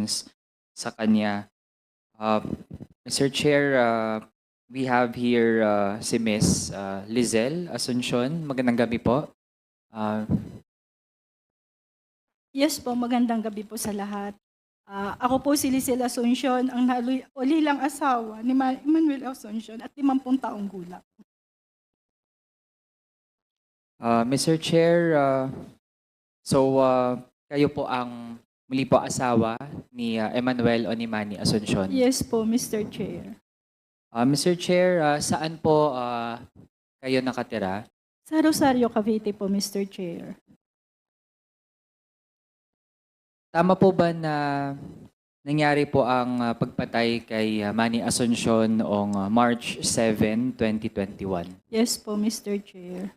sa kanya. Uh, Mr. Chair, we have here si Miss Lizelle Asuncion. Magandang gabi po. Uh, Yes po, magandang gabi po sa lahat. Ako po si Lizelle Asuncion, ang ulilang asawa ni Emmanuel Asuncion at 50 taong gulang. Mr. Chair, kayo po ang muli po asawa ni Emmanuel Onimani Asuncion. Yes po, Mr. Chair. Mr. Chair, saan po kayo nakatira? Sa Rosario, Cavite po, Mr. Chair. Tama po ba na nangyari po ang pagpatay kay Manny Asuncion noong March 7, 2021? Yes po, Mr. Chair.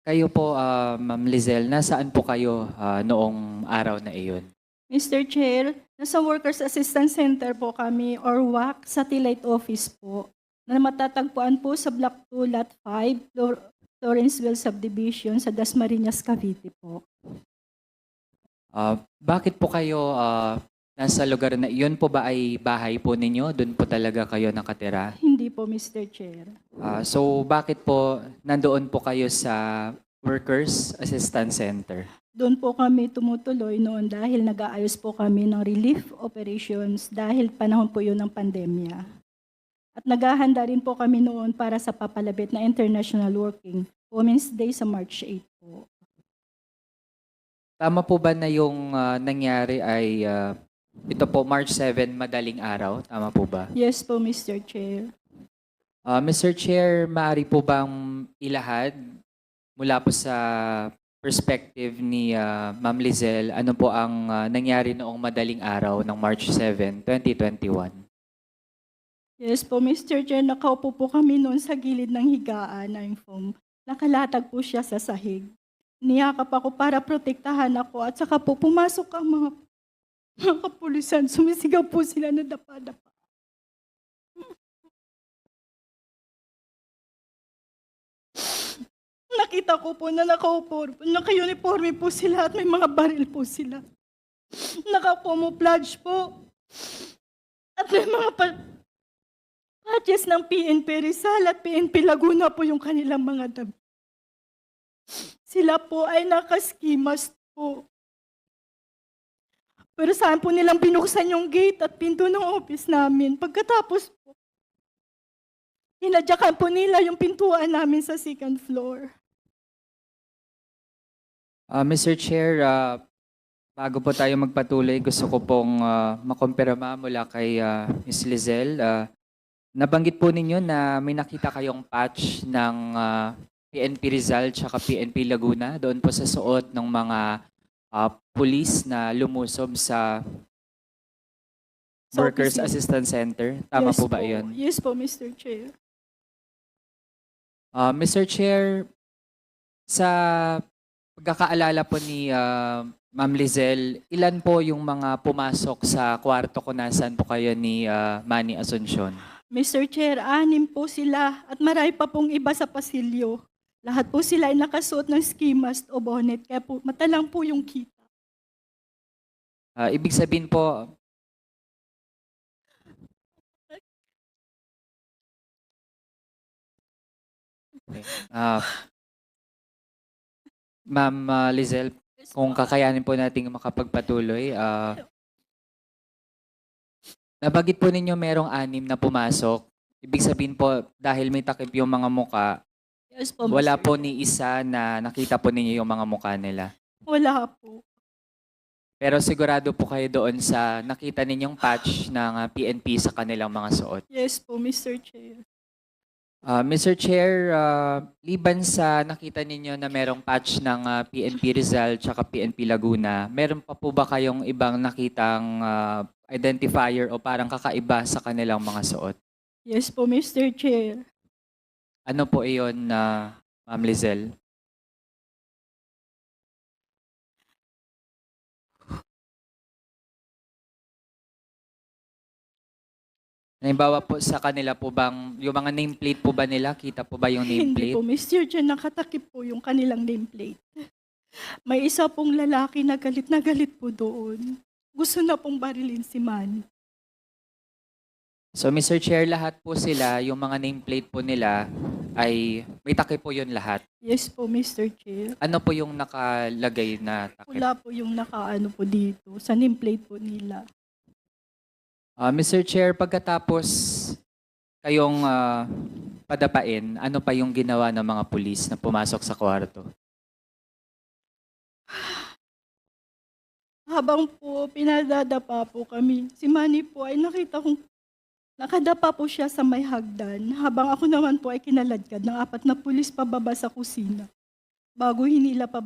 Kayo po, Ma'am Lizelle, nasaan po kayo noong araw na iyon? Mr. Chair, nasa Workers Assistance Center po kami or WAC Satellite Office po na matatagpuan po sa Block 2, Lot 5, Lawrenceville Subdivision sa Dasmariñas, Cavite po. Bakit po kayo nasa lugar na iyon po ba ay bahay po ninyo? Doon po talaga kayo nakatira? Hindi po, Mr. Chair. So bakit po nandoon po kayo sa Workers Assistance Center? Doon po kami tumutuloy noon dahil nag-aayos po kami ng relief operations dahil panahon po yun ng pandemya. At naghahanda rin po kami noon para sa papalapit na International Working Women's Day sa March 8 po. Tama po ba na yung nangyari ay ito po March 7, madaling araw? Tama po ba? Yes po, Mr. Chair. Mr. Chair, maaari po bang ilahad mula po sa perspective ni Ma'am Lizelle, ano po ang nangyari noong madaling araw ng March 7, 2021? Yes po, Mr. Chair. Nakaupo po kami noon sa gilid ng higaan na yung foam. Nakalatag po siya sa sahig. Niyakap ako para protektahan ako at saka po pumasok ang mga kapulisan. Sumisigaw po sila na dapa-dapa. Nakita ko po na naka-uniforme po sila at may mga baril po sila. Naka-camouflage po. At may mga patches ng PNP Rizal at PNP Laguna po yung kanilang mga damit. Sila po ay naka-ski mask po. Pero saan po nilang binuksan yung gate at pinto ng office namin. Pagkatapos po, hinadyakan po nila yung pintuan namin sa second floor. Mr. Chair, bago po tayo magpatuloy, gusto ko pong makumpirma mula kay Ms. Lizelle. Nabanggit po ninyo na may nakita kayong patch ng PNP Rizal at PNP Laguna doon po sa suot ng mga pulis na lumusob sa Workers Assistance Center. Tama Yes po ba po. iyon? Yes po, Mr. Chair. Mr. Chair, sa pagkakaalala po ni Ma'am Lizelle, ilan po yung mga pumasok sa kwarto kung nasaan po kayo ni Manny Asuncion? Mr. Chair, 6 po sila at marami pa pong iba sa pasilyo. Lahat po sila ay nakasuot ng ski mask o bonnet, kaya po mata lang po yung kita. Ibig sabihin po, Ma'am Lizelle, kung kakayanin po nating makapagpatuloy, nabanggit po ninyo merong 6 na pumasok. Ibig sabihin po, dahil may takip yung mga muka, Yes po, wala Mr. po ni isa na nakita po ninyo yung mga muka nila. Wala po. Pero sigurado po kayo doon sa nakita ninyong patch ng PNP sa kanilang mga suot. Yes po, Mr. Chair. Mr. Chair, liban sa nakita ninyo na merong patch ng PNP Rizal at PNP Laguna, meron pa po ba kayong ibang nakitang identifier o parang kakaiba sa kanilang mga suot? Yes po, Mr. Chair. Ano po iyon, Ma'am Lizelle? Halimbawa po sa kanila po bang, yung mga nameplate po ba nila? Kita po ba yung Hindi nameplate? po, Mr. Chair, nakatakip po yung kanilang nameplate. May isa pong lalaki na galit po doon. gusto na pong barilin si Manny. So Mr. Chair, lahat po sila, yung mga nameplate po nila ay may takip po yun lahat. Yes po, Mr. Chair. Ano po yung nakalagay na takip? Wala po yung nakaano po dito, sa nameplate po nila. Mr. Chair, pagkatapos kayong padapain, ano pa yung ginawa ng mga pulis na pumasok sa kwarto? Habang po pinadadapa po kami, si Manny po ay nakita kong nakadapa po siya sa may hagdan, habang ako naman po ay kinaladkad ng 4 na pulis pababa sa kusina, bago hinila pa.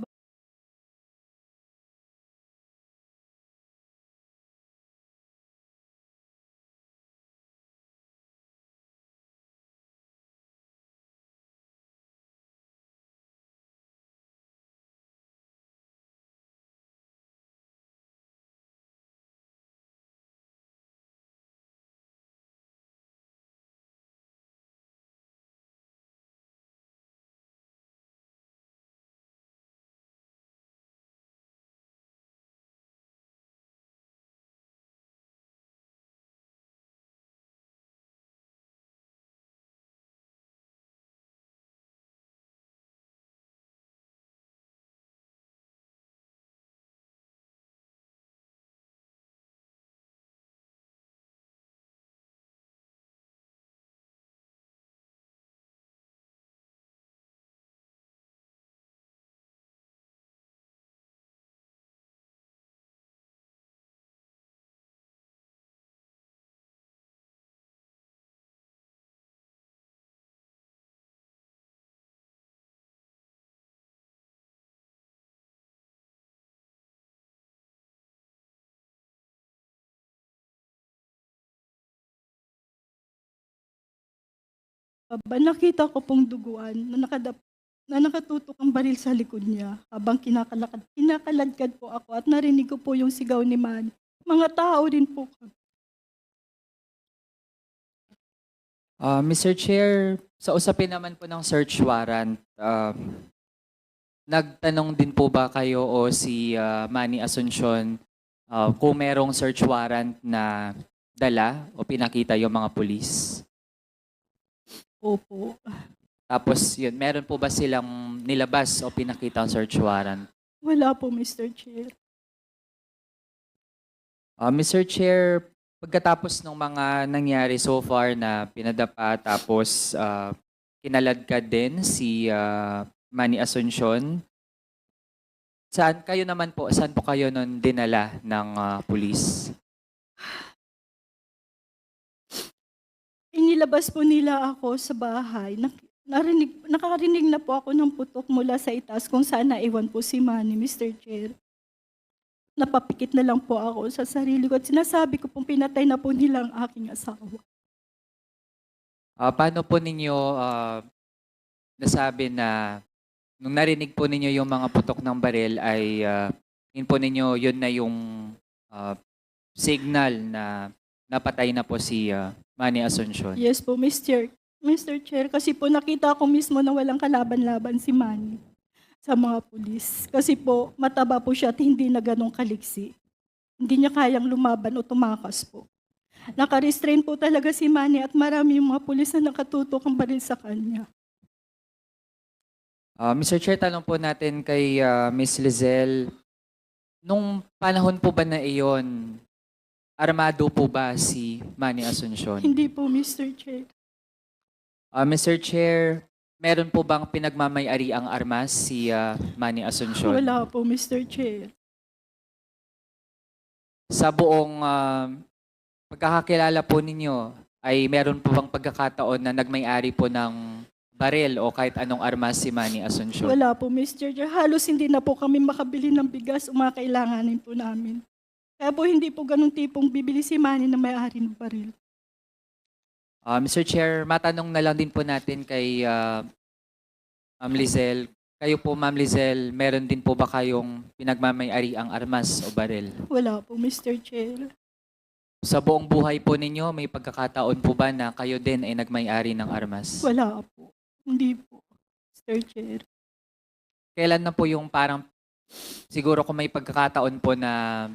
Nakita ko pong duguan na nakatutok ang baril sa likod niya habang kinakaladkad po ako at narinig ko po yung sigaw ni Manny. Mga tao din po kami. Mr. Chair, sa usapin naman po ng search warrant, nagtanong din po ba kayo o si Manny Asuncion kung merong search warrant na dala o pinakita yung mga pulis? Opo. Tapos yun, meron po ba silang nilabas o pinakita ang search warrant? Wala po, Mr. Chair. Mr. Chair, pagkatapos ng mga nangyari so far na pinadapa tapos kinaladkad din si Manny Asuncion, saan po kayo nun dinala ng pulis? Inilabas po nila ako sa bahay. Nakarinig na po ako ng putok mula sa itaas kung saan naiwan po si Manny, Mr. Chair. Napapikit na lang po ako sa sarili ko at sinasabi ko pong pinatay na po nila ang aking asawa. Paano po ninyo nasabi na nung narinig po ninyo yung mga putok ng baril ay yun po ninyo yun na yung signal na napatay na po si Manny Asuncion? Yes po, Mr. Chair, kasi po nakita ko mismo na walang kalaban-laban si Manny sa mga pulis. Kasi po, mataba po siya at hindi na ganong kaliksi. Hindi niya kayang lumaban o tumakas po. Naka-restrain po talaga si Manny at marami yung mga pulis na nakatutok ang baril sa kanya. Mr. Chair, tanong po natin kay Ms. Lizelle, nung panahon po ba na iyon, armado po ba si Manny Asuncion? Hindi po, Mr. Chair. Mr. Chair, meron po bang pinagmamay-ari ang armas si Manny Asuncion? Wala po, Mr. Chair. Sa buong pagkakakilala po ninyo, ay meron po bang pagkakataon na nagmay-ari po ng baril o kahit anong armas si Manny Asuncion? Wala po, Mr. Chair. Halos hindi na po kami makabili ng bigas o mga kailanganin po namin. Kaya po hindi po ganun tipong bibili si Manny na may-ari ng baril. Mr. Chair, matanong na lang din po natin kay Ma'am Lizelle. Kayo po, Ma'am Lizelle, meron din po ba kayong pinagmamay-ari ang armas o baril? Wala po, Mr. Chair. Sa buong buhay po ninyo, may pagkakataon po ba na kayo din ay nagmay-ari ng armas? Wala po. Hindi po, Mr. Chair. Kailan na po yung parang, siguro kung may pagkakataon po na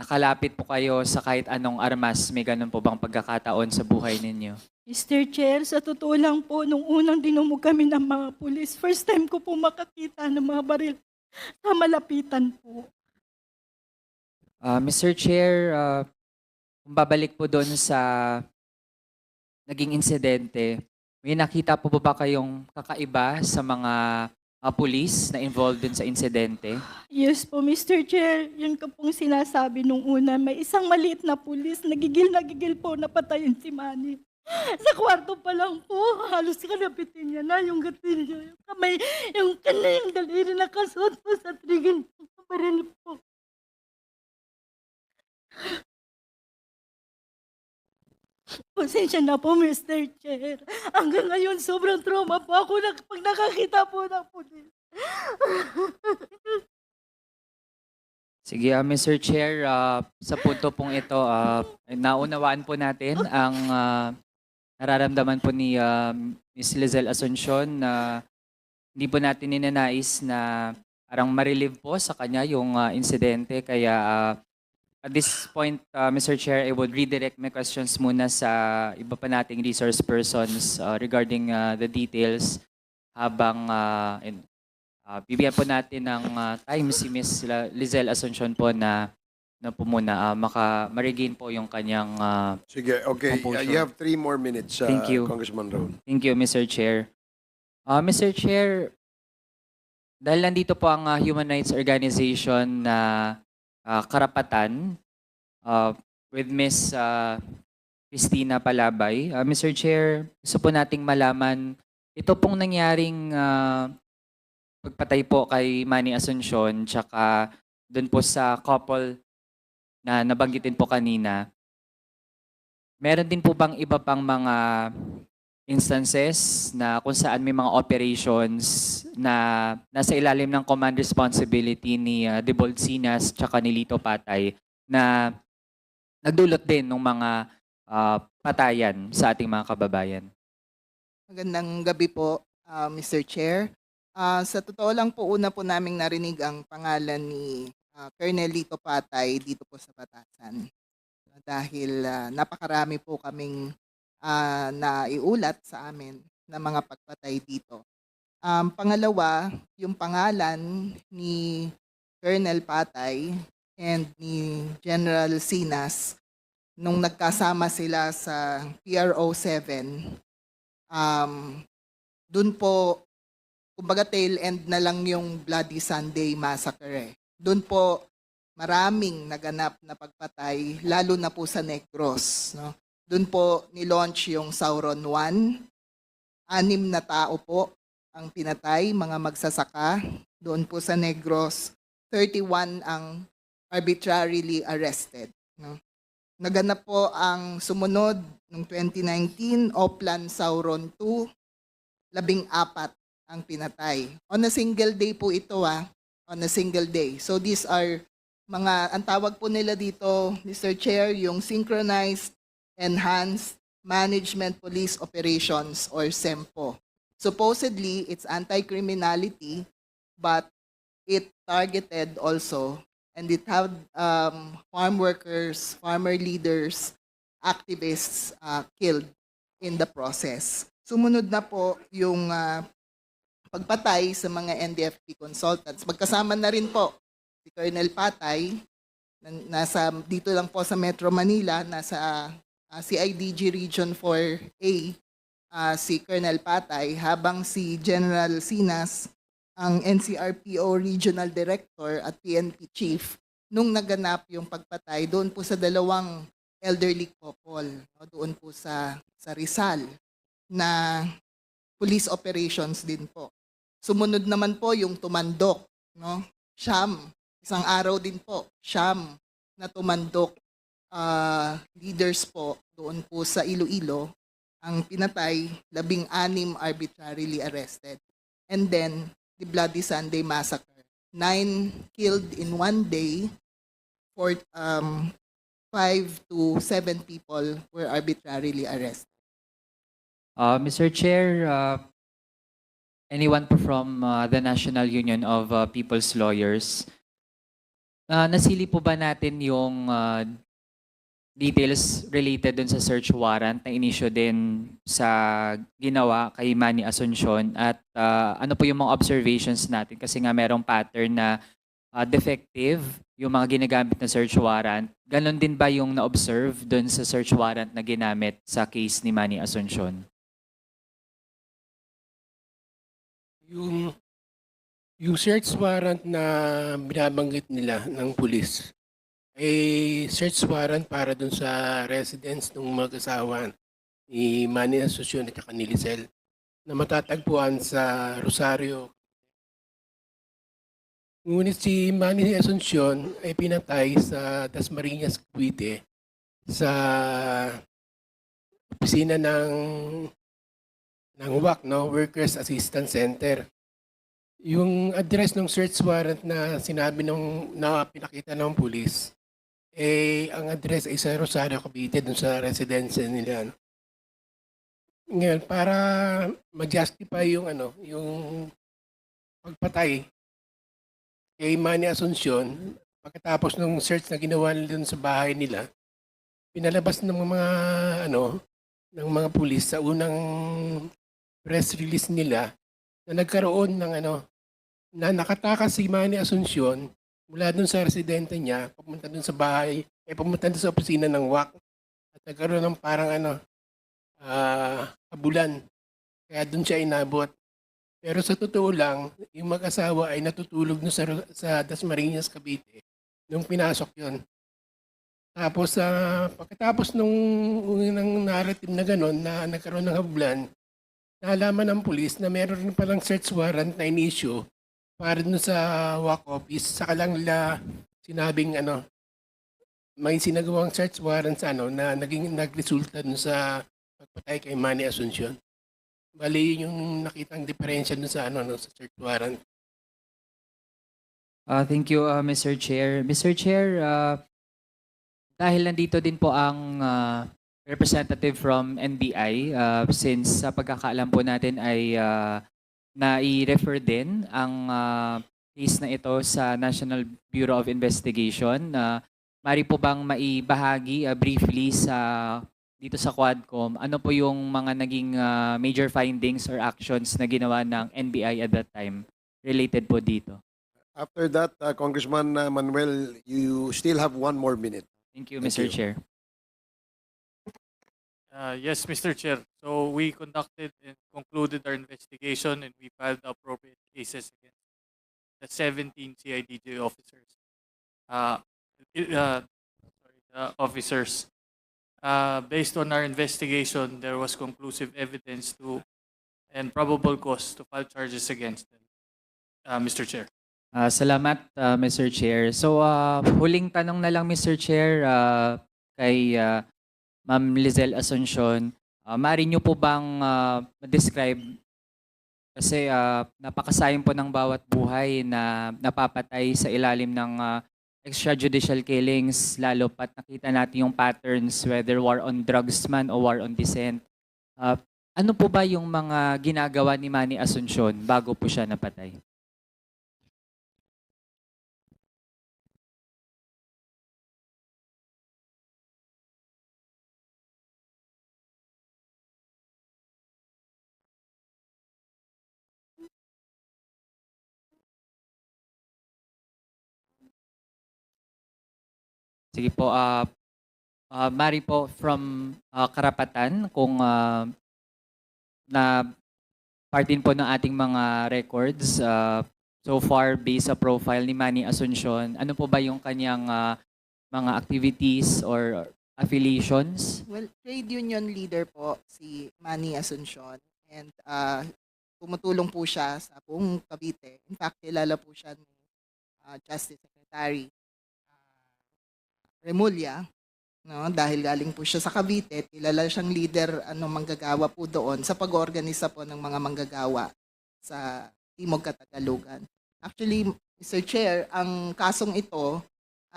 nakalapit po kayo sa kahit anong armas? May ganun po bang pagkakataon sa buhay ninyo? Mr. Chair, sa totoo lang po, nung unang dinumog kami ng mga pulis, first time ko po makakita ng mga baril sa malapitan po. Mr. Chair, kung babalik po doon sa naging insidente, may nakita po ba kayong kakaiba sa mga pulis na involved dun sa insidente? Yes po, Mr. Chair, yun ko pong sinasabi nung una, may isang maliit na pulis, nagigil po, napatayin si Manny. Sa kwarto pa lang po, halos kalapitin niya na yung gatilyo, yung kamay, yung kanyang daliri nakasuot po sa trigger ng baril po. Pasensya na po, Mr. Chair. Hanggang ngayon, sobrang trauma po ako pag nakakita po ng pulis. Sige, Mr. Chair, sa punto pong ito, naunawaan po natin ang nararamdaman po ni Ms. Lizelle Asuncion na hindi po natin ninanais na parang ma-relieve po sa kanya yung insidente. Kaya at this point, Mr. Chair, I would redirect my questions muna sa iba pa nating resource persons regarding the details habang bibigyan po natin ng time si Ms. Lizelle Asuncion po na po muna ma-regain po yung kanyang Sige, okay. Composure. You have 3 more minutes, Thank you. Congressman Raul. Thank you, Mr. Chair. Mr. Chair, dahil nandito po ang human rights organization na Karapatan with Ms. Christina Palabay. Mr. Chair, gusto po nating malaman, ito pong nangyaring pagpatay po kay Manny Asuncion tsaka doon po sa couple na nabanggitin po kanina, meron din po bang iba pang mga instances na kung saan may mga operations na nasa ilalim ng command responsibility ni Debold Sinas tsaka ni Lito Patay na nagdulot din ng mga patayan sa ating mga kababayan? Magandang gabi po, Mr. Chair. Sa totoo lang po, una po naming narinig ang pangalan ni Colonel Lito Patay dito po sa Batasan. Dahil napakarami po kaming naiulat sa amin na mga pagpatay dito. Pangalawa, yung pangalan ni Colonel Patay and ni General Sinas nung nagkasama sila sa PRO 7, dun po, kumbaga tail end na lang yung Bloody Sunday Massacre. Doon po maraming naganap na pagpatay, lalo na po sa Negros. No? Doon po nilaunch yung Sauron 1. 6 na tao po ang pinatay, mga magsasaka. Doon po sa Negros, 31 ang arbitrarily arrested. No? Naganap po ang sumunod noong 2019, Oplan Sauron 2, 14 ang pinatay. On a single day po ito on a single day. So these are mga, ang tawag po nila dito, Mr. Chair, yung Synchronized Enhanced Management Police Operations or SEMPO. Supposedly, it's anti-criminality, but it targeted also, and it had farm workers, farmer leaders, activists killed in the process. Sumunod na po yung pagpatay sa mga NDFP consultants. Magkasama na rin po si Colonel Patay, nasa dito lang po sa Metro Manila, nasa CIDG Region 4A, si Colonel Patay, habang si General Sinas, ang NCRPO Regional Director at PNP Chief, nung naganap yung pagpatay doon po sa dalawang elderly couple, no, doon po sa Rizal, na police operations din po. Sumunod naman po yung tumandok, no? Siyam, isang araw din po, siyam na tumandok leaders po doon po sa Iloilo, ang pinatay, 16 arbitrarily arrested. And then, the Bloody Sunday Massacre, 9 killed in one day, 5 to 7 people were arbitrarily arrested. Mr. Chair, anyone po from the National Union of People's Lawyers, Nasili po ba natin yung details related dun sa search warrant na inisyo din sa ginawa kay Manny Asuncion at ano po yung mga observations natin kasi nga merong pattern na defective yung mga ginagamit na search warrant. Ganon din ba yung na-observe dun sa search warrant na ginamit sa case ni Manny Asuncion? Yung search warrant na binabanggit nila ng pulis ay search warrant para dun sa residence ng mag-asawa ni Manny Asuncion at saka ni Lizelle na matatagpuan sa Rosario. Ngunit si Manny Asuncion ay pinatay sa Dasmariñas, Cavite sa opisina ng WAC, no? Workers Assistance Center. Yung address ng search warrant na sinabi na pinakita ng pulis, ang address ay sa Rosario, Cavite, dun sa residence nila. No? Ngayon, para ma-justify yung pagpatay kay Manny Asuncion, pagkatapos ng search na ginawa nila dun sa bahay nila, pinalabas ng ng mga pulis sa unang press release nila na nagkaroon ng na nakatakas si Manny Asuncion mula dun sa residente niya, papunta dun sa bahay, papunta dun sa opisina ng WAC at nagkaroon ng parang kabulan. Kaya dun siya inabot. Pero sa totoo lang, yung mag-asawa ay natutulog dun sa Dasmariñas, Cavite nung pinasok yon. Tapos pagkatapos nung narrative na gano'n na nagkaroon ng habulan, nalaman ng pulis na meron rin palang search warrant na in-issue para dun sa WAC office. Saka lang nila sinabing may sinagawang search warrant sa na nagresulta dun sa pagpatay kay Manny Asuncion. Bali yun yung nakitang diferensya dun sa sa search warrant. Thank you, Mr. Chair. Mr. Chair, dahil nandito din po ang representative from NBI, since sa pagkakaalam po natin ay na-i-refer din ang case na ito sa National Bureau of Investigation. Mari po bang maibahagi briefly dito sa Quadcom, ano po yung mga naging major findings or actions na ginawa ng NBI at that time related po dito? After that, Congressman Manuel, you still have 1 more minute. Thank you, Thank Mr. you. Chair. Yes, Mr. Chair. So we conducted and concluded our investigation and we filed the appropriate cases against the 17 CIDJ officers. Officers. Based on our investigation, there was conclusive evidence and probable cause to file charges against them. Mr. Chair. Salamat, Mr. Chair. So, huling tanong na lang, Mr. Chair, kay Ma'am Lizelle Asuncion. Maaari niyo po bang ma-describe, kasi napakasayang po ng bawat buhay na napapatay sa ilalim ng extrajudicial killings, lalo pat nakita natin yung patterns, whether war on drugs man o war on dissent. Ano po ba yung mga ginagawa ni Manny Asuncion bago po siya napatay? Sige po, Mari po from karapatan, kung na part din po ng ating mga records, so far based sa profile ni Manny Asuncion, ano po ba yung kanyang mga activities or affiliations? Well, trade union leader po si Manny Asuncion and tumutulong po siya sa buong Cavite. In fact, kilala po siya ni Justice Secretary Remulla, no, dahil galing po siya sa Cavite, kilala siyang leader manggagawa po doon sa pag-organisa po ng mga manggagawa sa Timog Katagalugan. Actually, Mr. Chair, ang kasong ito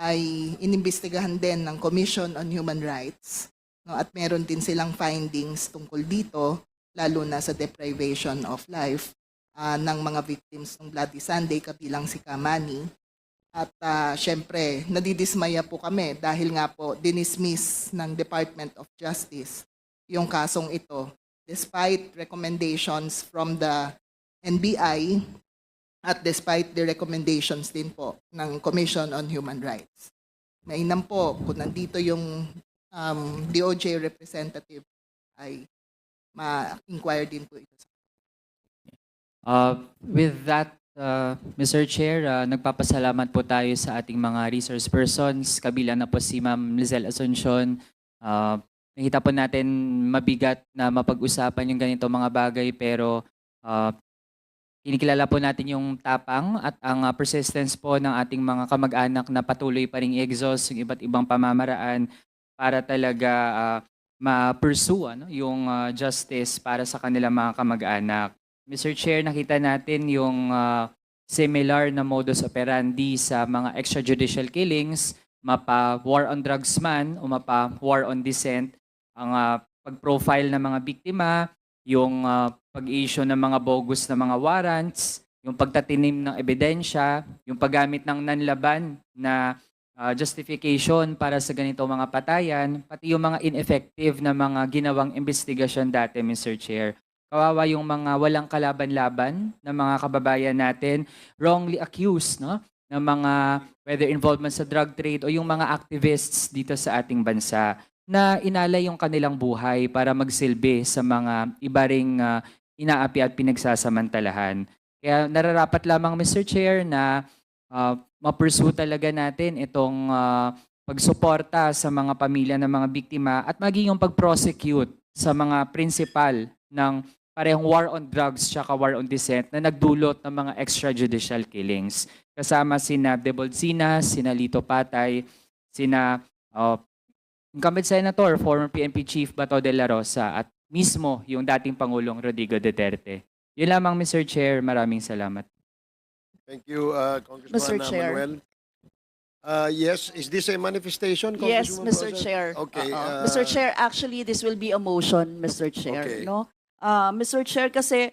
ay inimbestigahan din ng Commission on Human Rights, no, at meron din silang findings tungkol dito, lalo na sa deprivation of life ng mga victims ng Bloody Sunday, kabilang si Kamani. At syempre, nadidismaya po kami dahil nga po dinismiss ng Department of Justice yung kasong ito despite recommendations from the NBI at despite the recommendations din po ng Commission on Human Rights. Mainam po kung nandito yung DOJ representative ay ma-inquire din po ito. With that, Mr. Chair, nagpapasalamat po tayo sa ating mga resource persons. Kabilang na po si Ma'am Lizelle Asuncion. Nakita po natin mabigat na mapag-usapan yung ganito mga bagay pero kinikilala po natin yung tapang at ang persistence po ng ating mga kamag-anak na patuloy pa ring i-exhaust yung iba't ibang pamamaraan para talaga ma-pursue yung justice para sa kanilang mga kamag-anak. Mr. Chair, nakita natin yung similar na modus operandi sa mga extrajudicial killings, mapa-war on drugs man o mapa-war on dissent, ang pag-profile ng mga biktima, yung pag-issue ng mga bogus na mga warrants, yung pagtatinim ng ebidensya, yung paggamit ng nanlaban na justification para sa ganitong mga patayan, pati yung mga ineffective na mga ginawang investigasyon dati, Mr. Chair. Kawawa yung mga walang kalaban-laban na mga kababayan natin, wrongly accused, no? Ng mga whether involvement sa drug trade o yung mga activists dito sa ating bansa na inalay yung kanilang buhay para magsilbi sa mga iba ring inaapi at pinagsasamantalahan. Kaya nararapat lamang, Mr. Chair, na ma-pursue talaga natin itong pagsuporta sa mga pamilya ng mga biktima at maging yung pag-prosecute sa mga principal ng parehong war on drugs tsaka war on dissent na nagdulot ng mga extrajudicial killings. Kasama sina Deboldina, sina Lito Patay, sina incumbent Senator, former PNP Chief Bato de la Rosa at mismo yung dating Pangulong Rodrigo Duterte. Yun lamang, Mr. Chair. Maraming salamat. Thank you, Congressman Mr. Chair. Manuel. Yes, is this a manifestation, Yes, Congresswoman Mr. Rosa? Chair. Okay. Mr. Chair, actually, this will be a motion, Mr. Chair. Okay. No? Mr. Chair, kasi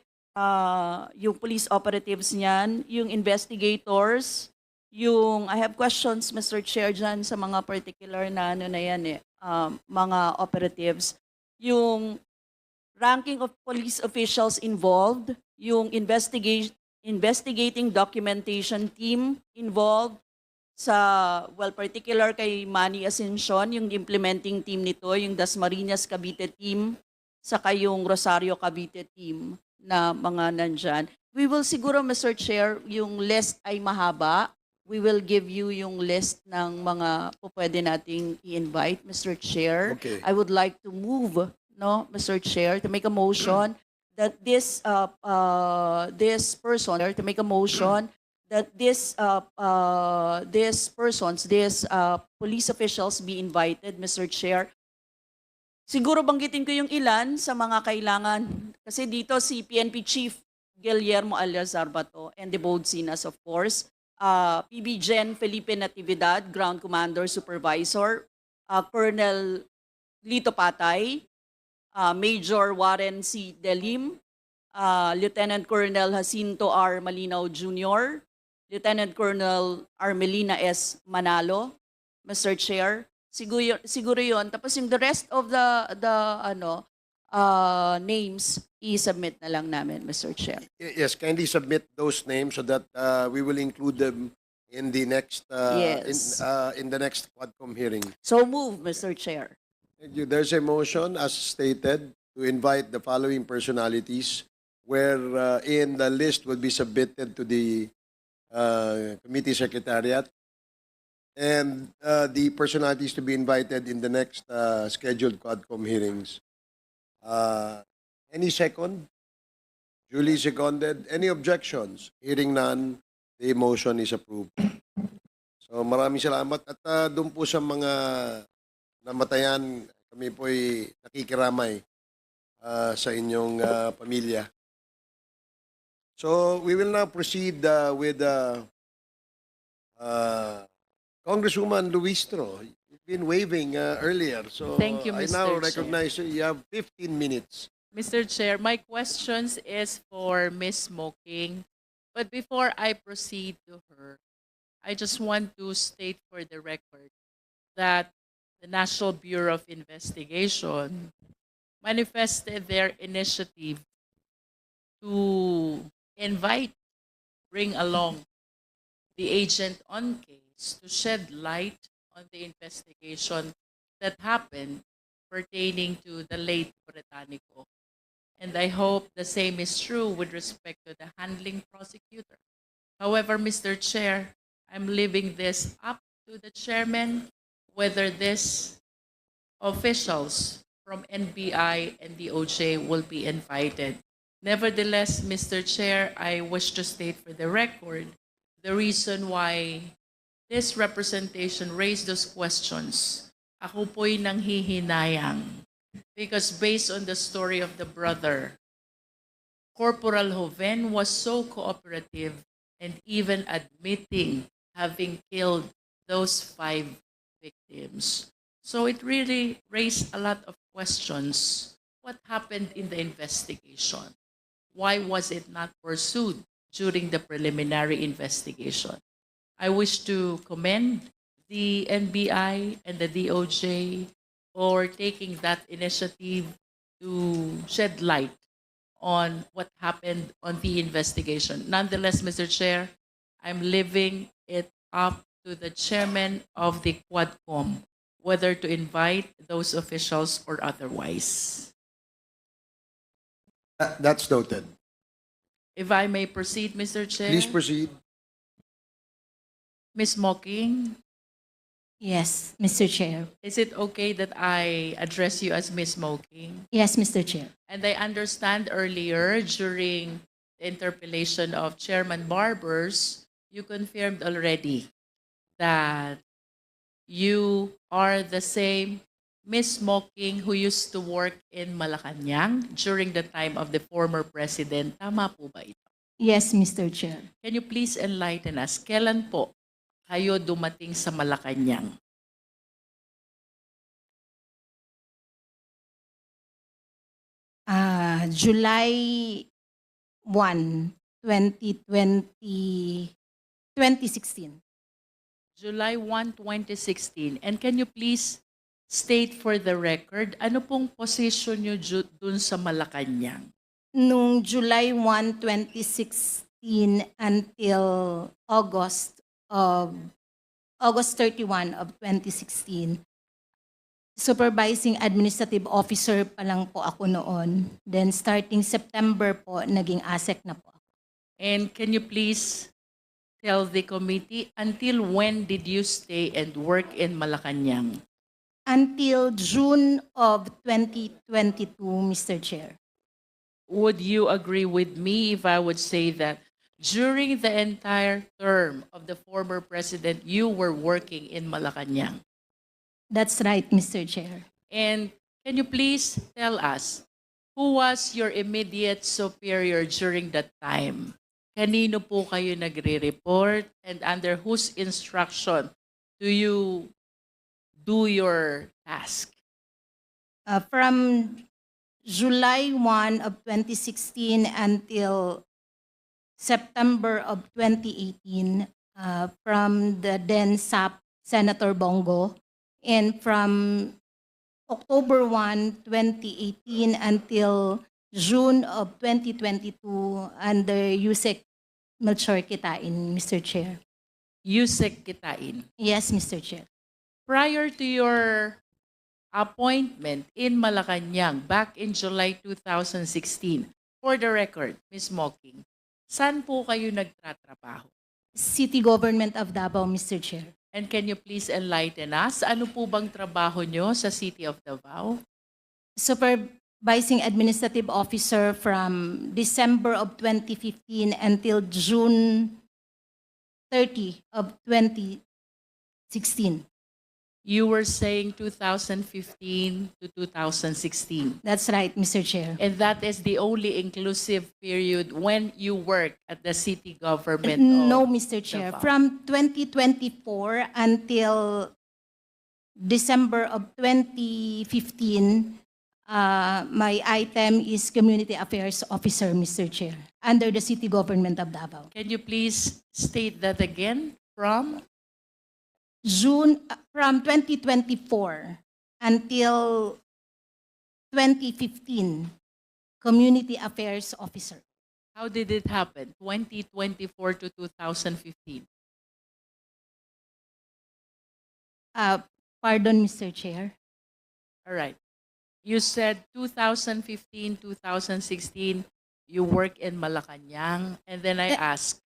yung police operatives niyan, yung investigators, I have questions, Mr. Chair, dyan sa mga particular na ano na yan mga operatives. Yung ranking of police officials involved, yung investigating documentation team involved, particular kay Manny Ascension, yung implementing team nito, yung Dasmariñas Cavite team, saka yung Rosario Cavite team na mga nandyan. We will siguro, Mr. Chair, yung list ay mahaba. We will give you yung list ng mga pwede nating i-invite, Mr. Chair. Okay. I would like to move, no, Mr. Chair, to make a motion that this police officials be invited, Mr. Chair. Siguro banggitin ko yung ilan sa mga kailangan. Kasi dito si PNP Chief Guillermo Alazar Bato and the Bodsinas, of course. PB Gen Felipe Natividad, Ground Commander Supervisor. Colonel Lito Patay. Major Warren C. Delim. Lieutenant Colonel Jacinto R. Malinaw Jr. Lieutenant Colonel Armelina S. Manalo, Mr. Chair. Siguro yun. Tapos yung the rest of the names, i-submit na lang namin, Mr. Chair. Yes, kindly submit those names so that we will include them in the next Yes. in the next Quadcom hearing. So move, Mr. Chair. Thank you. There's a motion, as stated, to invite the following personalities, where in the list will be submitted to the committee secretariat, and the personalities to be invited in the next scheduled Quadcom hearings. Any second? Julie seconded. Any objections? Hearing none, the motion is approved. So maraming salamat. At doon po sa mga namatayan, kami po'y nakikiramay sa inyong pamilya. So we will now proceed with Congresswoman Luistro. You've been waving earlier. So Thank you, I Mr. now Chair. recognize you have 15 minutes. Mr. Chair, my questions is for Ms. Smoking. But before I proceed to her, I just want to state for the record that the National Bureau of Investigation manifested their initiative to invite, bring along the agent on case to shed light on the investigation that happened pertaining to the late Britannico. And I hope the same is true with respect to the handling prosecutor. However, Mr. Chair, I'm leaving this up to the chairman whether these officials from NBI and DOJ will be invited. Nevertheless, Mr. Chair, I wish to state for the record the reason why this representation raised those questions. Ako po'y nanghihinayang because based on the story of the brother, Corporal Joven was so cooperative and even admitting having killed those 5 victims. So it really raised a lot of questions. What happened in the investigation? Why was it not pursued during the preliminary investigation? I wish to commend the NBI and the DOJ for taking that initiative to shed light on what happened on the investigation. Nonetheless, Mr. Chair, I'm leaving it up to the chairman of the Quadcom whether to invite those officials or otherwise. That's noted. If I may proceed, Mr. Chair. Please proceed. Ms. Mocking, Yes, Mr. Chair. is it okay that I address you as Ms. Mocking? Yes, Mr. Chair. And I understand earlier during the interpellation of Chairman Barbers, you confirmed already that you are the same Ms. Mocking who used to work in Malacanang during the time of the former president. Tama po ba ito? Yes, Mr. Chair. Can you please enlighten us? Kailan po kayo dumating sa Malacanang? July 1, 2016. July 1, 2016. And can you please state for the record, ano pong position nyo dun sa Malacanang? Nung July 1, 2016 until August 31 of 2016, supervising administrative officer pa lang po ako noon. Then starting September po, naging ASEC na po. And can you please tell the committee, until when did you stay and work in Malacanang? Until June of 2022, Mr. Chair. Would you agree with me if I would say that during the entire term of the former president, you were working in Malacanang? That's right, Mr. Chair. And can you please tell us, who was your immediate superior during that time? Kanino po kayo nagre-report and under whose instruction do you do your task? From July 1 of 2016 until September of 2018, from the then SAP Senator Bongo, and from October 1, 2018 until June of 2022 under Yusek Melchor Kitain, Mr. Chair. Yusek Kitain. Yes, Mr. Chair. Prior to your appointment in Malacanang back in July 2016, for the record, Ms. Mocking, saan po kayo nagtatrabaho? City Government of Davao, Mr. Chair. And can you please enlighten us? Ano po bang trabaho nyo sa City of Davao? Supervising Administrative Officer from December of 2015 until June 30 of 2016. You were saying 2015 to 2016. That's right, Mr. Chair. And that is the only inclusive period when you work at the city government No, of Mr. Chair. Davao. From 2024 until December of 2015, my item is Community Affairs Officer, Mr. Chair, under the City Government of Davao. Can you please state that again? from? From 2024 until 2015, Community Affairs Officer. How did it happen? 2024 to 2015. Pardon, Mr. Chair. All right. You said 2015, 2016, you work in Malacanang. And then I asked,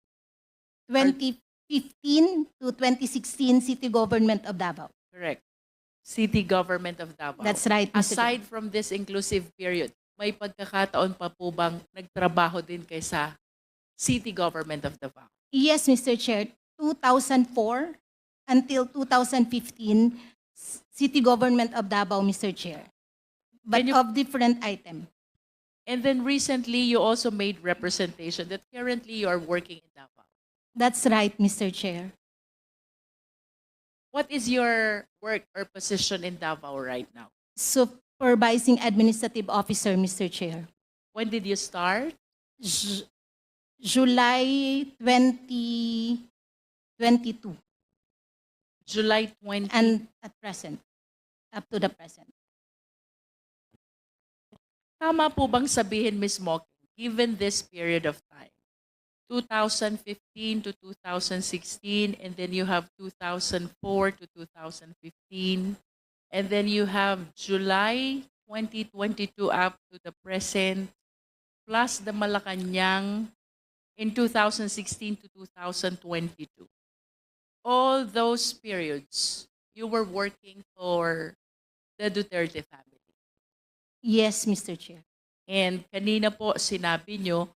2015 to 2016, City Government of Davao. correct, City Government of Davao. That's right, Mr. Chair. Aside from this inclusive period, may pagkakataon pa po bang nagtrabaho din kay sa City Government of Davao? Yes, Mr. Chair. 2004 until 2015, City Government of Davao, Mr. Chair. But Can you- of different item. And then recently, you also made representation that currently you are working in Davao. That's right, Mr. Chair. What is your work or position in Davao right now? Supervising Administrative Officer, Mr. Chair. When did you start? July 2022 July 20. and at present, up to the present. Tama po bang sabihin, Ms. Mocking, given this period of time, 2015 to 2016, and then you have 2004 to 2015, and then you have July 2022 up to the present, plus the Malacanang in 2016 to 2022. All those periods, you were working for the Duterte family. Yes, Mr. Chair. And kanina po sinabi nyo,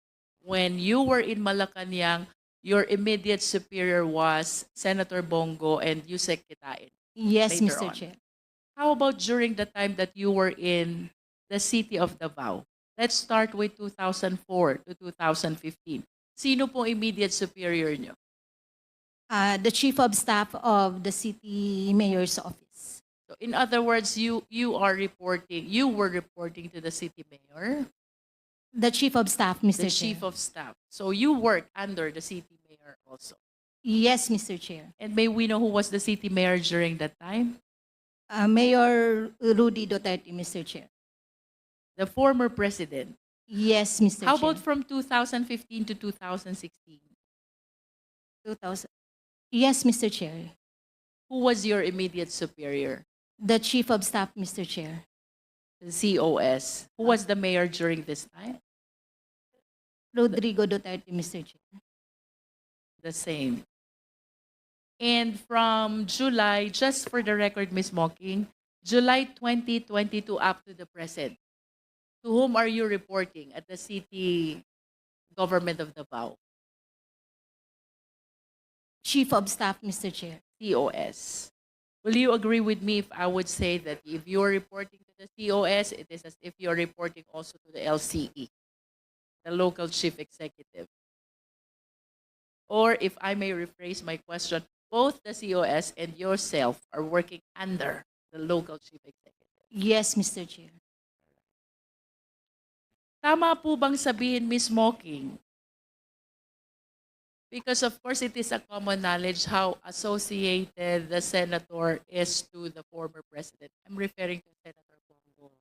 when you were in Malacanang, your immediate superior was Senator Bongo and Yusek Kitain. Yes, Later Mr. on. Chair. How about during the time that you were in the city of Davao? Let's start with 2004 to 2015. Sino po immediate superior nyo? The Chief of Staff of the City Mayor's Office. So in other words, you were reporting to the city mayor, The Chief of Staff, Mr. the Chair. chief of staff. So you work under the city mayor also. Yes, Mr. Chair. And may we know who was the city mayor during that time? Mayor Rudy Duterte, Mr. Chair. The former president. Yes, Mr. How Chair. about from 2015 to 2016? 2000? Yes, Mr. Chair. Who was your immediate superior? The Chief of Staff, Mr. Chair. The COS. Who was the mayor during this time? Rodrigo Duterte, Mr. Chair. The same. And from July, just for the record, Ms. Mocking, July 2022 up to the present, to whom are you reporting at the city government of Davao? Chief of Staff, Mr. Chair. COS. Will you agree with me if I would say that if you're reporting to the COS, it is as if you're reporting also to the LCE, the local chief executive? Or if I may rephrase my question, both the COS and yourself are working under the local chief executive. Yes, Mr. Chair. Tama po bang sabihin, Ms. Mocking? Because of course it is a common knowledge how associated the senator is to the former president. I'm referring to Senator Bongo.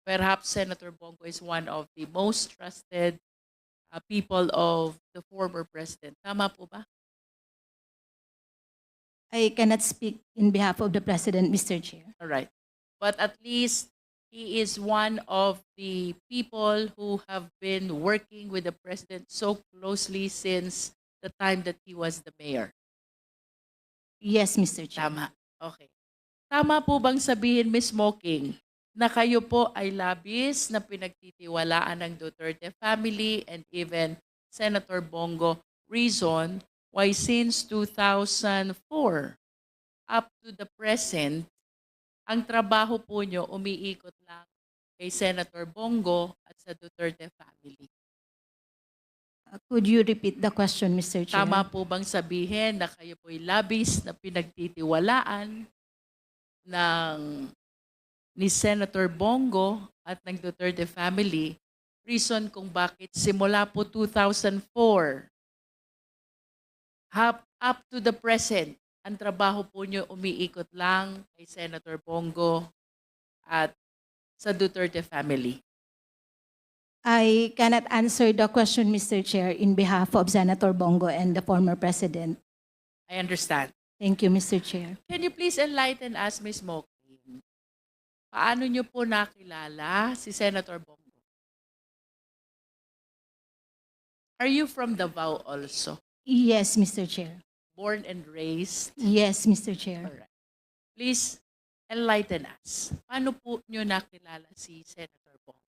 Perhaps Senator Bongo is one of the most trusted people of the former president. Tama po ba? I cannot speak in behalf of the President, Mr. Chair. All right. But at least he is one of the people who have been working with the president so closely since the time that he was the mayor. Yes, Mr. Chair. Tama. Okay. Tama po bang sabihin, Ms. Mocking, na kayo po ay labis na pinagtitiwalaan ng Duterte family and even Senator Bongo, reason why since 2004 up to the present, ang trabaho po nyo umiikot lang kay Senator Bongo at sa Duterte family. Could you repeat the question, Mr. Chair? Tama po bang sabihin na kayo po'y labis na pinagtitiwalaan ni Senator Bongo at ng Duterte family, reason kung bakit simula po 2004 up to the present, ang trabaho po nyo umiikot lang kay Senator Bongo at sa Duterte family. I cannot answer the question, Mr. Chair, in behalf of Senator Bongo and the former president. I understand. Thank you, Mr. Chair. Can you please enlighten us, Ms. Moking? Paano nyo po nakilala si Senator Bongo? Are you from Davao also? Yes, Mr. Chair. Born and raised? Yes, Mr. Chair. Alright. Please enlighten us. Paano po nyo nakilala si Senator Bongo?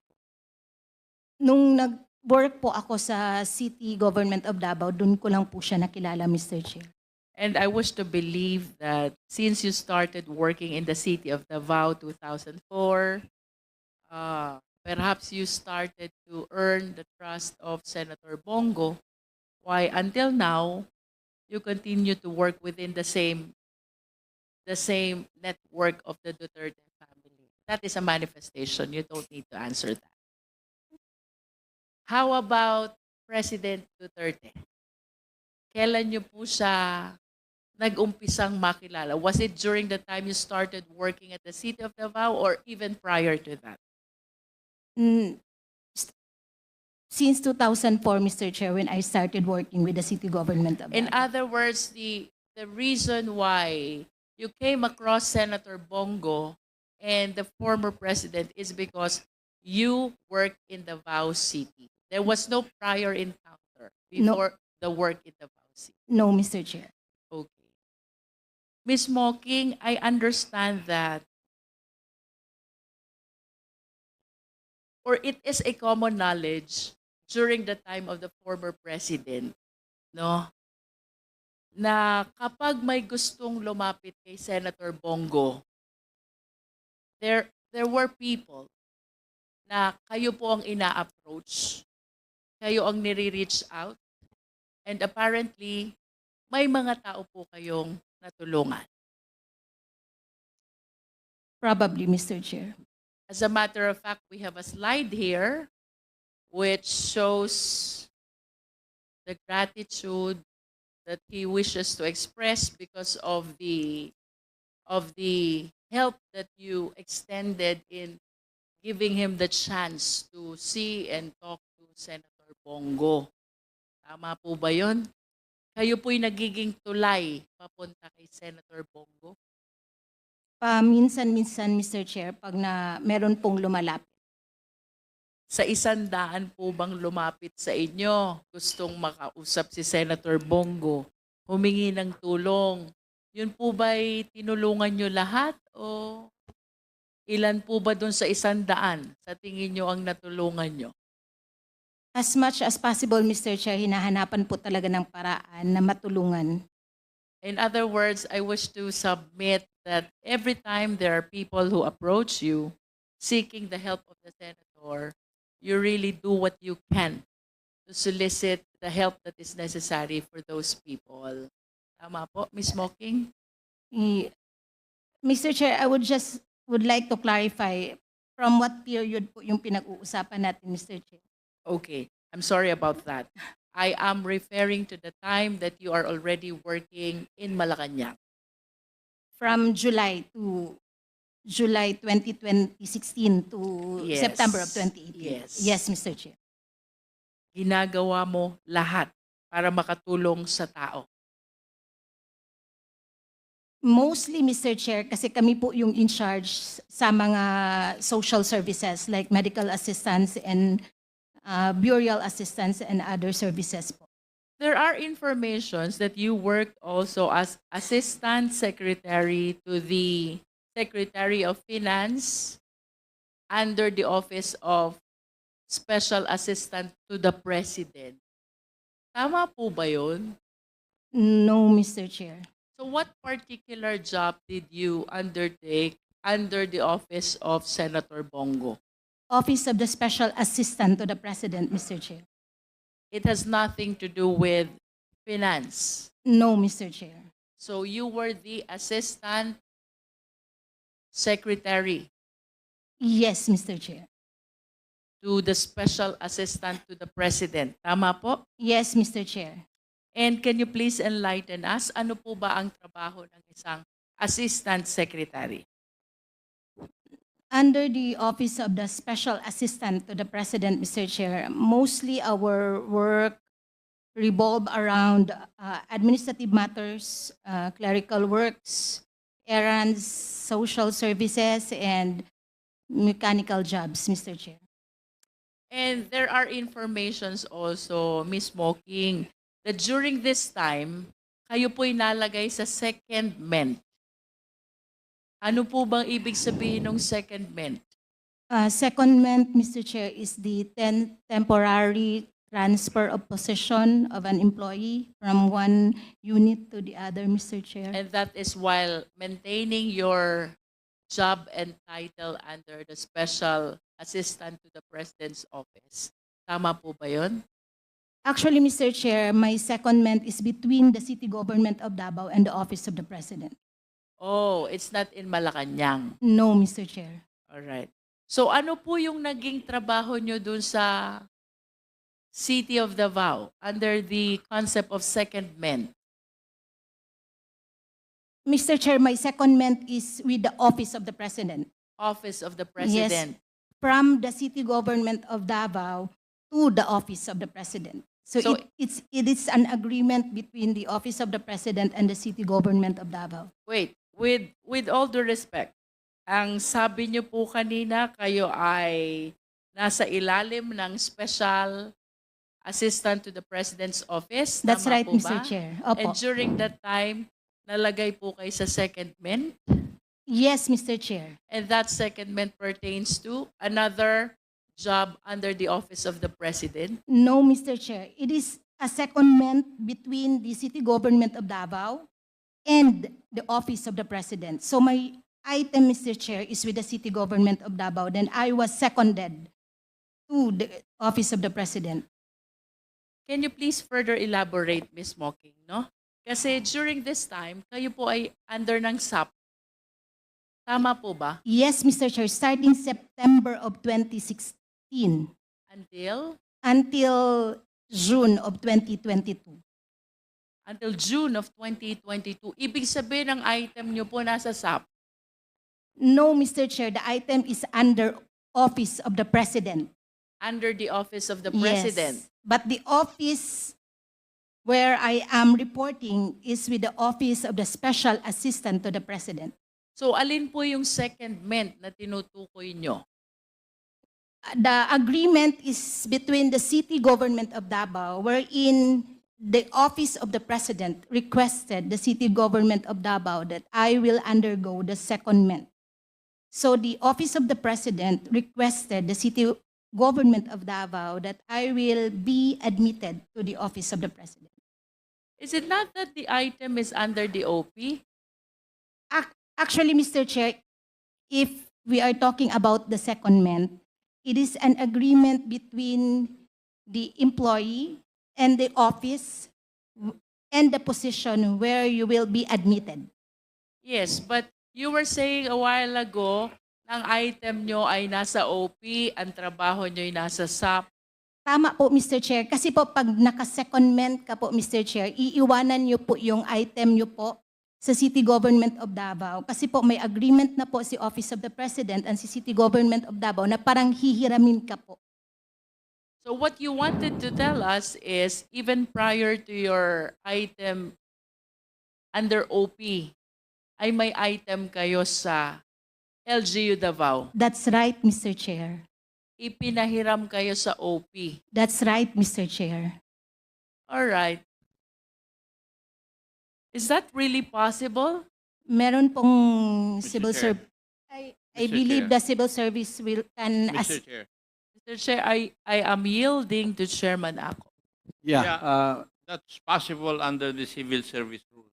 Nung nag-work po ako sa City Government of Davao, dun ko lang po siya nakilala, Mr. Chair. And I wish to believe that since you started working in the city of Davao 2004, perhaps you started to earn the trust of Senator Bongo. Why until now, you continue to work within the same network of the Duterte family. That is a manifestation. You don't need to answer that. How about President Duterte? Kailan niyo po siya nag-umpisang makilala? Was it during the time you started working at the City of Davao or even prior to that? Mm, Since 2004, Mr. Chair, when I started working with the City Government of In Davao. other words, the reason why you came across Senator Bongo and the former president is because you worked in Davao City. There was no prior encounter before the work in Davao City. No, Mr. Chair. Okay. Ms. Mocking, I understand that, or it is a common knowledge during the time of the former president, no, na kapag may gustong lumapit kay Senator Bongo, there were people na kayo po ang ina-approach, kayo ang nire-reach out, and apparently, may mga tao po kayong natulungan. Probably, Mr. Chair. As a matter of fact, we have a slide here which shows the gratitude that he wishes to express because of the help that you extended in giving him the chance to see and talk to Senator Bongo. Tama po ba yun? Kayo po'y nagiging tulay papunta kay Senator Bongo? Minsan-minsan, Mr. Chair, pag meron pong lumalapit. Sa 100 po bang lumapit sa inyo, gustong makausap si Senator Bongo, humingi ng tulong, yun po ba'y tinulungan nyo lahat o ilan po ba dun sa 100 sa tingin nyo ang natulungan nyo? As much as possible, Mr. Chair, hinahanapan po talaga ng paraan na matulungan. In other words, I wish to submit that every time there are people who approach you seeking the help of the senator, you really do what you can to solicit the help that is necessary for those people. Tama po, Ms. Mocking? Mr. Chair, I would like to clarify from what period po yung pinag-uusapan natin, Mr. Chair. Okay, I'm sorry about that. I am referring to the time that you are already working in Malacanang. From July 2016 to Yes. September of 2018. Yes. Yes, Mr. Chair. Ginagawa mo lahat para makatulong sa tao. Mostly, Mr. Chair, kasi kami po yung in charge sa mga social services like medical assistance and burial assistance and other services po. There are informations that you worked also as Assistant Secretary to the Secretary of Finance under the Office of Special Assistant to the President. Tama po ba yun? No, Mr. Chair. So what particular job did you undertake under the Office of Senator Bongo? Office of the Special Assistant to the President, Mr. Chair. It has nothing to do with finance. No, Mr. Chair. So you were the Assistant Secretary Yes, Mr. Chair. to the Special Assistant to the President. Tama po? Yes, Mr. Chair. And can you please enlighten us, ano po ba ang trabaho ng isang assistant secretary? Under the Office of the Special Assistant to the President, Mr. Chair, mostly our work revolve around administrative matters, clerical works, errands, social services, and mechanical jobs, Mr. Chair. And there are informations also, Ms. Mocking, that during this time, kayo po'y nalagay sa secondment. Ano po bang ibig sabihin ng secondment? Secondment, Mr. Chair, is the temporary transfer of position of an employee from one unit to the other, Mr. Chair. And that is while maintaining your job and title under the Special Assistant to the President's Office. Tama po ba yun? Actually, Mr. Chair, my secondment is between the city government of Davao and the Office of the President. Oh, it's not in Malacanang. No, Mr. Chair. Alright. So ano po yung naging trabaho nyo dun sa City of Davao under the concept of secondment? Mr. Chair, my secondment is with the Office of the President. Office of the President. From the city government of Davao to the Office of the President. So, So- it is an agreement between the Office of the President and the city government of Davao. Wait, with all due respect, ang sabi niyo po kanina, kayo ay nasa ilalim ng Special Assistant to the President's Office. That's Tama right, po Mr. ba? Chair. And Opo. during that time, nalagay po kayo sa secondment. Yes, Mr. Chair. And that secondment pertains to another job under the Office of the President. No, Mr. Chair. It is a secondment between the city government of Davao and the Office of the President. So my item, Mr. Chair, is with the city government of Davao. Then I was seconded to the Office of the President. Can you please further elaborate, Ms. Mocking, no? Kasi during this time, kayo po ay under ng SAP. Tama po ba? Yes, Mr. Chair, starting September of 2016 Until June of 2022. June of 2022. Ibig sabihin ng item nyo po nasa SAP. No, Mr. Chair, the item is under Office of the President. Under the Office of the President. Yes, but the office where I am reporting is with the Office of the Special Assistant to the President. So alin po yung secondment na tinutukoy nyo? The agreement is between the city government of Davao, wherein the Office of the President requested the city government of Davao that I will undergo the secondment. So the Office of the President requested the city government of Davao that I will be admitted to the Office of the President. Is it not that the item is under the OP? Actually, Mr. Chair, if we are talking about the secondment, it is an agreement between the employee and the office and the position where you will be admitted. Yes, but you were saying a while ago, ang item nyo ay nasa OP, ang trabaho nyo ay nasa SAP. Tama po, Mr. Chair. Kasi po pag naka-secondment ka po, Mr. Chair, iiwanan niyo po yung item niyo po sa City Government of Davao. Kasi po may agreement na po si Office of the President and si City Government of Davao na parang hihiramin ka po. So what you wanted to tell us is, even prior to your item under OP, ay may item kayo sa LGU Davao. That's right, Mr. Chair. Ipinahiram kayo sa OP. That's right, Mr. Chair. All right. Is that really possible? Meron pong Mr. civil Chair. service. I Mr. believe Chair. the civil service can Mr. Chair. Mr. Chair, I am yielding to Chairman Ako. Yeah, that's possible under the civil service rule.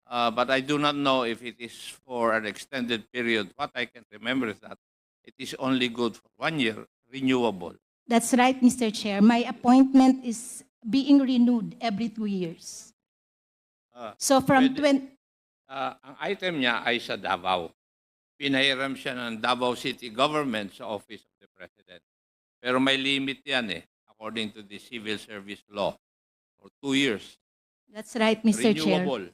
But I do not know if it is for an extended period. What I can remember is that it is only good for 1 year, renewable. That's right, Mr. Chair. My appointment is being renewed every 2 years. So from pwede- Ang item niya ay sa Davao. Pinahiram siya ng Davao City Government sa Office of the President. Pero may limit yan according to the Civil Service Law. or 2 years. That's right, Mr. Chair. Renewable.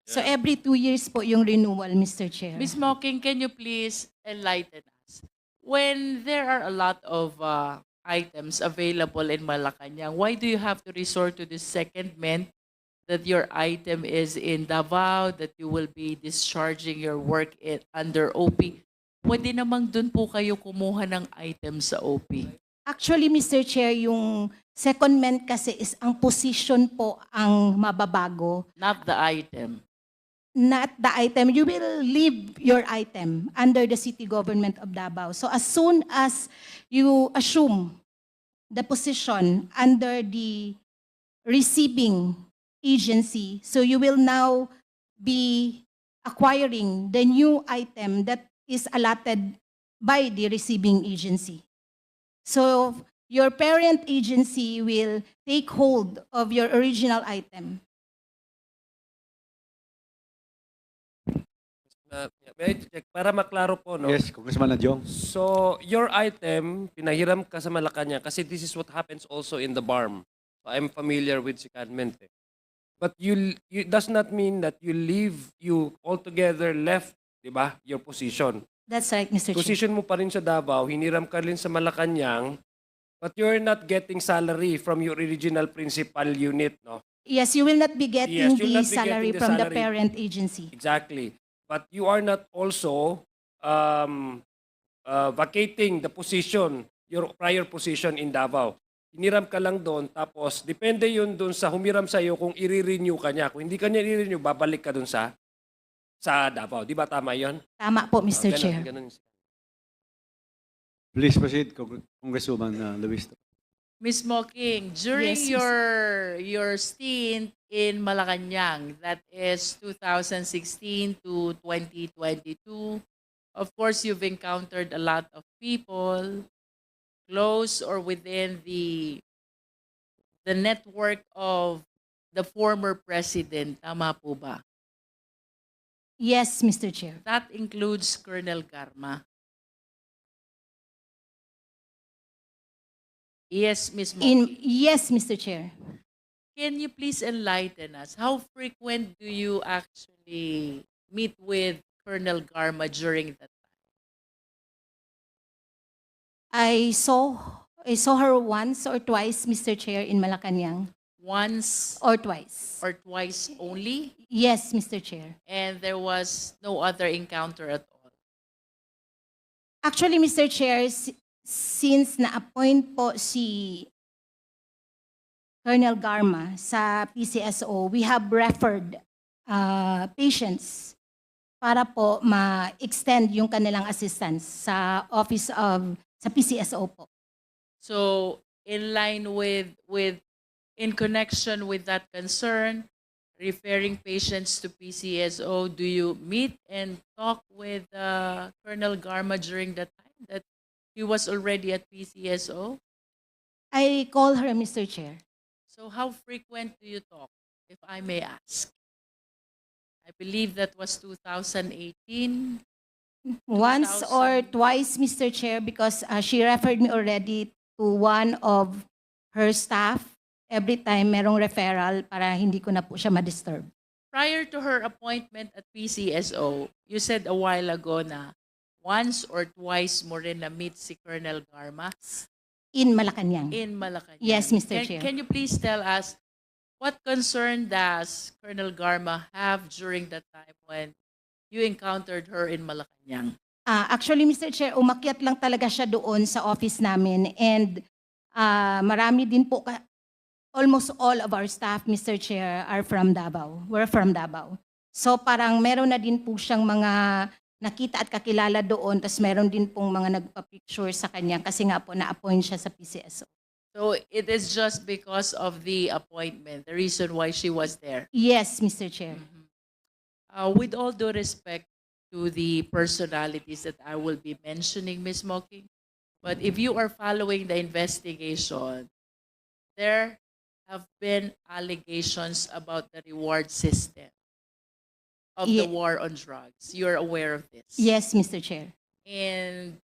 So Yeah. every 2 years po yung renewal, Mr. Chair. Ms. Mocking, can you please enlighten us? When there are a lot of items available in Malacanang, why do you have to resort to this secondment that your item is in Davao, that you will be discharging your work under OP? Pwede namang dun po kayo kumuha ng item sa OP. Actually, Mr. Chair, yung secondment kasi is ang position po ang mababago, Not the item. not the item. You will leave your item under the city government of Davao. So as soon as you assume the position under the receiving agency, so you will now be acquiring the new item that is allotted by the receiving agency. So your parent agency will take hold of your original item. May I check? Para maklaro po, no? Yes, Congressman Adjong. So, your item, pinahiram ka sa Malacanang kasi this is what happens also in the BARM. So, I'm familiar with secondment. But you does not mean that you altogether left, di ba, your position. That's right, Mr. Chair. Position mo pa rin sa Davao, hiniram ka rin sa Malacanang, but you're not getting salary from your original principal unit, no? Yes, you will not be getting Yes, you'll the not be salary getting the from the salary. parent agency. Exactly. But you are not also vacating the position, your prior position in Davao. Hiniram ka lang doon, tapos depende yun doon sa humiram sa'yo kung i-renew ka niya. Kung hindi ka niya i-renew, babalik ka doon sa Davao. Di ba tama yun? Tama po, Mr. Ganun- Chair. ganun. Please proceed, Congresswoman Luis. Ms. Mocking, during Yes, your stint in Malacanang, that is 2016 to 2022, of course, you've encountered a lot of people close or within the network of the former president. Tama po ba? Yes, Mr. Chair. That includes Colonel Garma. Yes, Ms. Mocking. Yes, Mr. Chair. Can you please enlighten us? How frequent do you actually meet with Colonel Garma during that time? I saw her once or twice, Mr. Chair, in Malacanang. Once Or twice. or twice only? Yes, Mr. Chair. And there was no other encounter at all? Actually, Mr. Chair, since na-appoint po si Colonel Garma sa PCSO, we have referred patients para po ma-extend yung kanilang assistance sa office of, sa PCSO po. So, in line in connection with that concern, referring patients to PCSO, do you meet and talk with Colonel Garma during that time that he was already at PCSO? I call her, Mr. Chair. So how frequent do you talk, if I may ask? I believe that was 2018. Once or 2000. twice, Mr. Chair, because she referred me already to one of her staff. Every time merong referral para hindi ko na po siya ma-disturb. Prior to her appointment at PCSO, you said a while ago na once or twice mo rin na-meet si Colonel Garma In Malacanang. in Malacanang. Yes, Mr. Chair. Can you please tell us what concern does Colonel Garma have during that time when you encountered her in Malacanang? Actually, Mr. Chair, umakyat lang talaga siya doon sa office namin and marami din po, almost all of our staff, Mr. Chair, are from Davao. We're from Davao. So parang meron na din po siyang mga nakita at kakilala doon, tapos meron din pong mga nagpa-picture sa kanya kasi nga po na-appoint siya sa PCSO. So it is just because of the appointment, the reason why she was there. Yes, Mr. Chair. With all due respect to the personalities that I will be mentioning, Ms. Mocking, but if you are following the investigation, there have been allegations about the reward system of the Ye- war on drugs. You're aware of this? Yes, Mr. Chair. And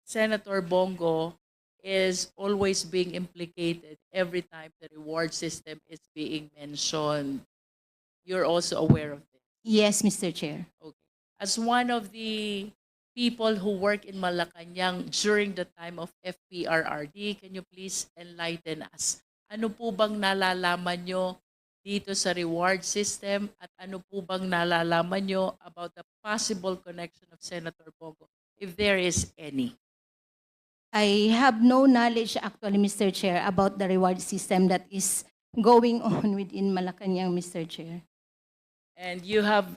Senator Bongo is always being implicated every time the reward system is being mentioned. You're also aware of this. Yes, Mr. Chair. Okay. As one of the people who work in Malacanang during the time of FPRRD, can you please enlighten us? Ano po bang nalalaman nyo dito sa reward system at ano po bang nalalaman nyo about the possible connection of Senator Bongo, if there is any? I have no knowledge actually, Mr. Chair, about the reward system that is going on within Malacanang, Mr. Chair. And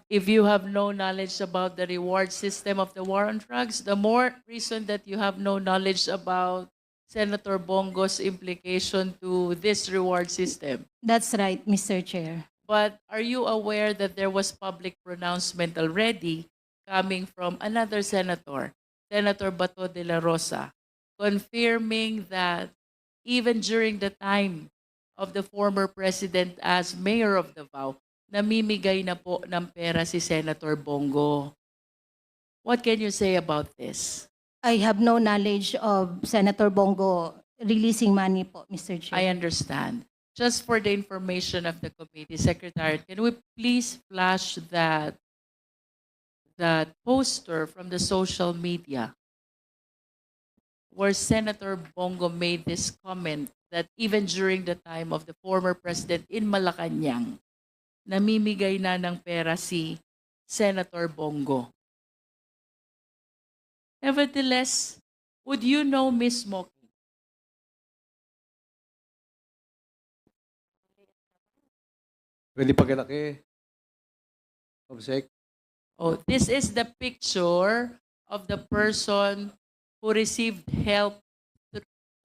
if you have no knowledge about the reward system of the war on drugs, the more reason that you have no knowledge about Senator Bongo's implication to this reward system. That's right, Mr. Chair. But are you aware that there was public pronouncement already coming from another senator, Senator Bato de la Rosa, confirming that even during the time of the former president as mayor of Davao, namimigay na po ng pera si Senator Bongo. What can you say about this? I have no knowledge of Senator Bongo releasing money po, Mr. Chair. I understand. Just for the information of the committee, Secretary, can we please flash that poster from the social media where Senator Bongo made this comment that even during the time of the former president in Malacanang, namimigay na ng pera si Senator Bongo. Nevertheless, would you know Ms. Moki? Pwede pagkalaki. Obsec. Oh, this is the picture of the person who received help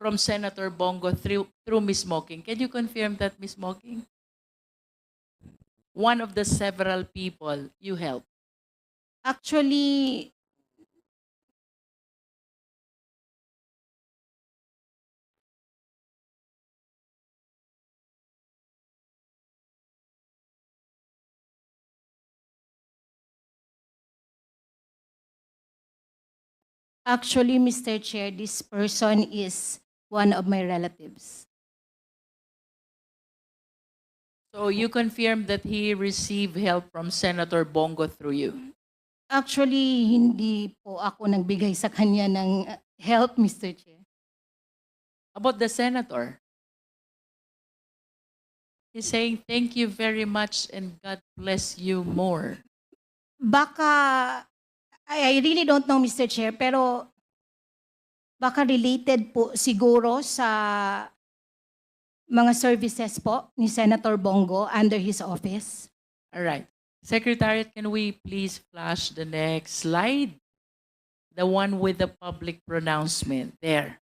from Senator Bongo through Ms. Mocking. Can you confirm that, Ms. Mocking? One of the several people you helped. Actually, Mr. Chair, this person is one of my relatives. So you confirm that he received help from Senator Bongo through you. Actually, hindi po ako nagbigay sa kanya ng help, Mr. Chair. About the senator, he's saying, thank you very much and God bless you more. Baka, I really don't know, Mr. Chair, pero baka related po siguro sa mga services po ni Senator Bongo under his office. All right. Secretariat, can we please flash the next slide? The one with the public pronouncement. There.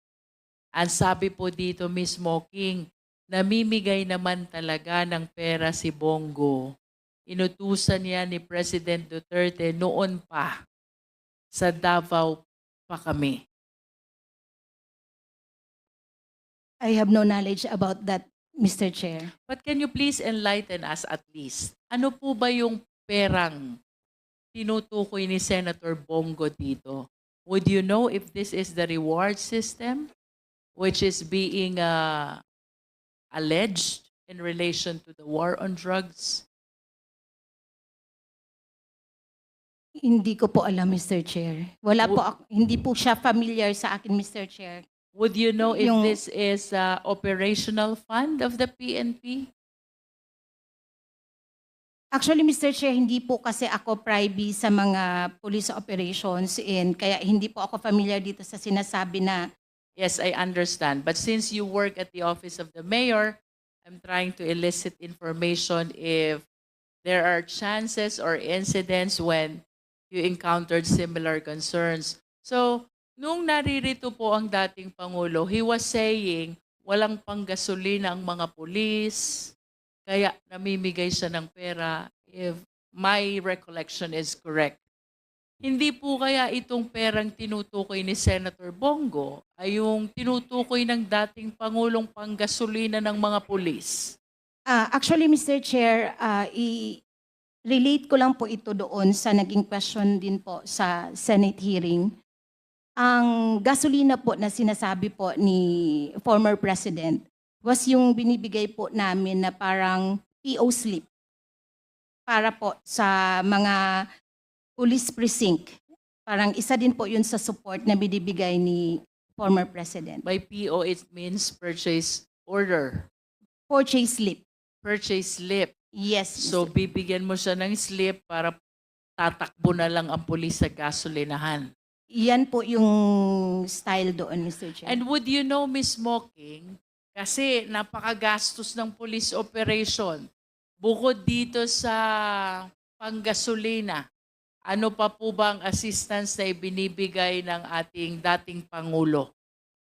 Ang sabi po dito, Ms. Mocking, namimigay naman talaga ng pera si Bongo. Inutusan niya ni President Duterte noon pa. Sa Davao pa kami. I have no knowledge about that, Mr. Chair. But can you please enlighten us at least? Ano po ba yung perang tinutukoy ni Senator Bongo dito? Would you know if this is the reward system which is being alleged in relation to the war on drugs? Hindi ko po alam, Mr. Chair. Wala po, hindi po siya familiar sa akin, Mr. Chair. Would you know if Yung- this is operational fund of the PNP? Actually, Mr. Chair, hindi po kasi ako privy sa mga police operations and kaya hindi po ako familiar dito sa sinasabi na Yes, I understand. But since you work at the office of the mayor, I'm trying to elicit information if there are chances or incidents when you encountered similar concerns. So, nung naririto po ang dating Pangulo, he was saying walang panggasolina ang mga pulis, kaya namimigay siya ng pera, if my recollection is correct. Hindi po kaya itong perang tinutukoy ni Senator Bongo ay yung tinutukoy ng dating Pangulong panggasolina ng mga pulis? actually, Mr. Chair, i-relate ko lang po ito doon sa naging question din po sa Senate hearing. Ang gasolina po na sinasabi po ni former President was yung binibigay po namin na parang PO slip para po sa mga police precinct. Parang isa din po yun sa support na binibigay ni former President. By PO, it means purchase order, Purchase slip. purchase slip. Yes. So, bibigyan mo siya ng slip para tatakbo na lang ang pulis sa gasolinahan. Yan po yung style doon, Mr. Chair. And would you know, Miss Mocking, kasi napakagastos ng police operation. Bukod dito sa panggasolina, ano pa po ba ang assistance na ibinibigay ng ating dating Pangulo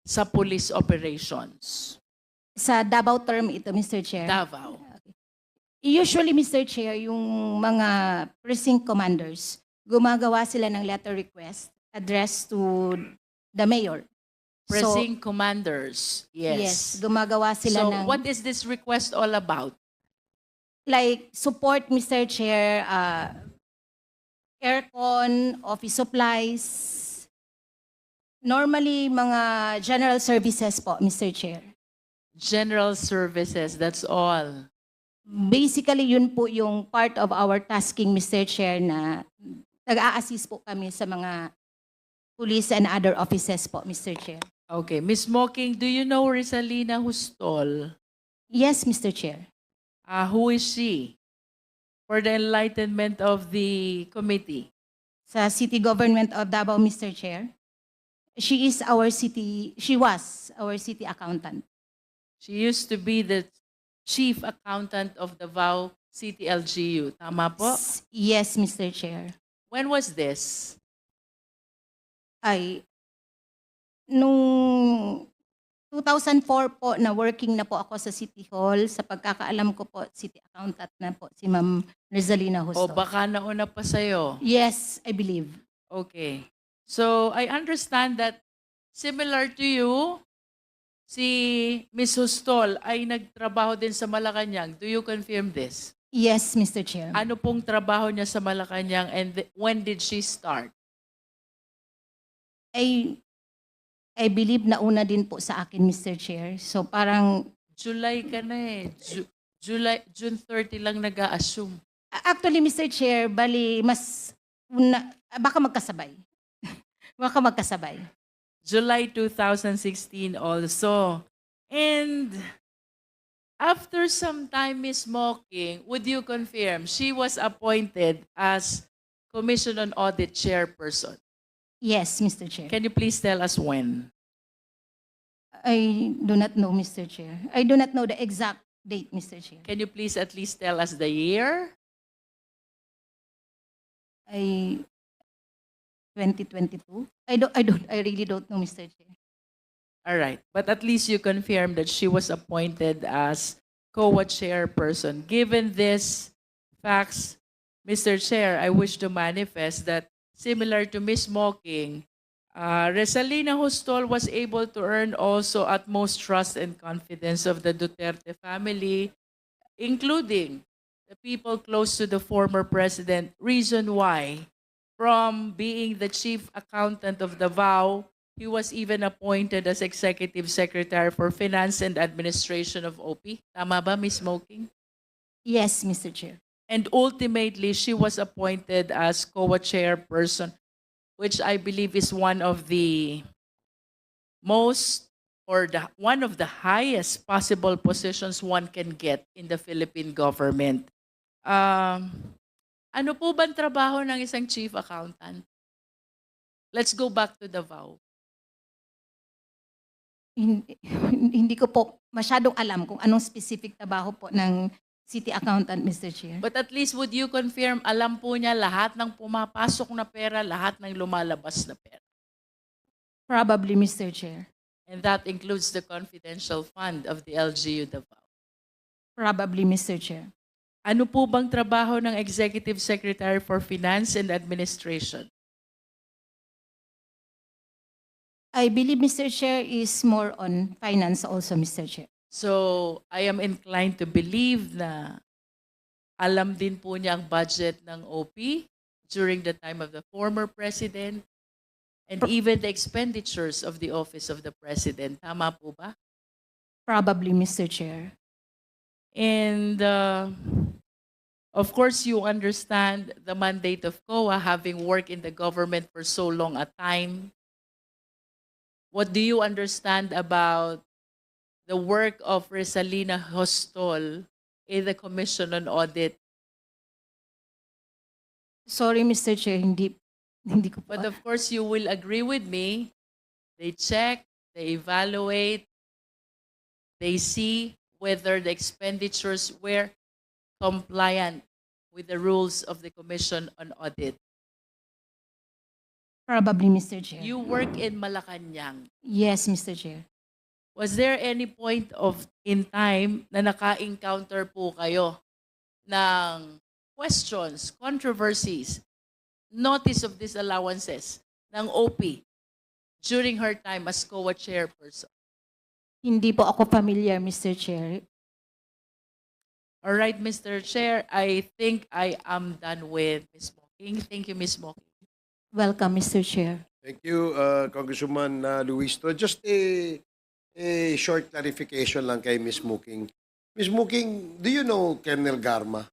sa police operations? Sa Davao term ito, Mr. Chair. Davao. Usually, Mr. Chair, yung mga precinct commanders, gumagawa sila ng letter request addressed to the mayor. Precinct commanders. Yes, gumagawa sila So, ng what is this request all about? like support, Mr. Chair, aircon, office supplies, normally mga general services po, Mr. Chair. General services, that's all. Basically, yun po yung part of our tasking, Mr. Chair, na nag-a-assist po kami sa mga police and other offices po, Mr. Chair. Okay, Miss Mocking, do you know Rizalina Hustol? Yes, Mr. Chair. Who is she? For the enlightenment of the committee. Sa City Government of Davao, Mr. Chair, she was our city accountant. She used to be the chief accountant of the Davao City LGU. Tama po? Yes, Mr. Chair. When was this? Ay, nung 2004 po na working na po ako sa City Hall, sa pagkakaalam ko po, city accountant na po si Ma'am Rizalina O Justo. baka nauna pa sa'yo? Yes, I believe. Okay. So, I understand that similar to you, si Ms. Hustol ay nagtrabaho din sa Malacanang. Do you confirm this? Yes, Mr. Chair. Ano pong trabaho niya sa Malacanang and when did she start? I believe na una din po sa akin, Mr. Chair. So parang, July ka na eh. June 30 lang nag-a-assume. actually, Mr. Chair, bali, mas, baka magkasabay. Baka magkasabay. July 2016 also. And after some time, Ms. Mocking, would you confirm she was appointed as Commission on Audit Chairperson? Yes, Mr. Chair. Can you please tell us when? I do not know, Mr. Chair. I do not know the exact date, Mr. Chair. Can you please at least tell us the year? 2022? I really don't know, Mr. Chair. All right. But at least you confirmed that she was appointed as COA chairperson. Given this facts, Mr. Chair, I wish to manifest that similar to Ms. Mocking, Rizalina Hustol was able to earn also utmost trust and confidence of the Duterte family, including the people close to the former president. Reason why, from being the chief accountant of Davao, he was even appointed as Executive Secretary for Finance and Administration of OP. Tama ba, Ms. Mocking? Yes, Mr. Chair. And ultimately, she was appointed as COA chairperson, which I believe is one of the most or one of the highest possible positions one can get in the Philippine government. Ano po bang trabaho ng isang chief accountant? Let's go back to Davao. Hindi ko po masyadong alam kung anong specific trabaho po ng city accountant, Mr. Chair. But at least would you confirm, alam po niya lahat ng pumapasok na pera, lahat ng lumalabas na pera? Probably, Mr. Chair. And that includes the confidential fund of the LGU Davao. Probably, Mr. Chair. Ano po bang trabaho ng Executive Secretary for Finance and Administration? I believe, Mr. Chair, is more on finance also, Mr. Chair. So, I am inclined to believe na alam din po niya ang budget ng OP during the time of the former president. and even the expenditures of the Office of the President. Tama po ba? Probably, Mr. Chair. And of course, you understand the mandate of COA, having worked in the government for so long a time. What do you understand about the work of Resalina Hostol in the Commission on Audit? Sorry, Mr. Chair, hindi ko po. But of course, you will agree with me. They check, they evaluate, they see whether the expenditures were compliant with the rules of the Commission on Audit. Probably, Mr. Chair. You work in Malacanang. Yes, Mr. Chair. Was there any point of in time na naka-encounter po kayo ng questions, controversies, notice of disallowances ng OP during her time as COA chairperson? Hindi po ako familiar, Mr. Chair. All right, Mr. Chair, I think I am done with Ms. Mocking. Thank you, Ms. Mocking. Welcome, Mr. Chair. Thank you, Congresswoman Luis. So just a short clarification lang kay Ms. Muking. Ms. Muking, do you know Colonel Garma?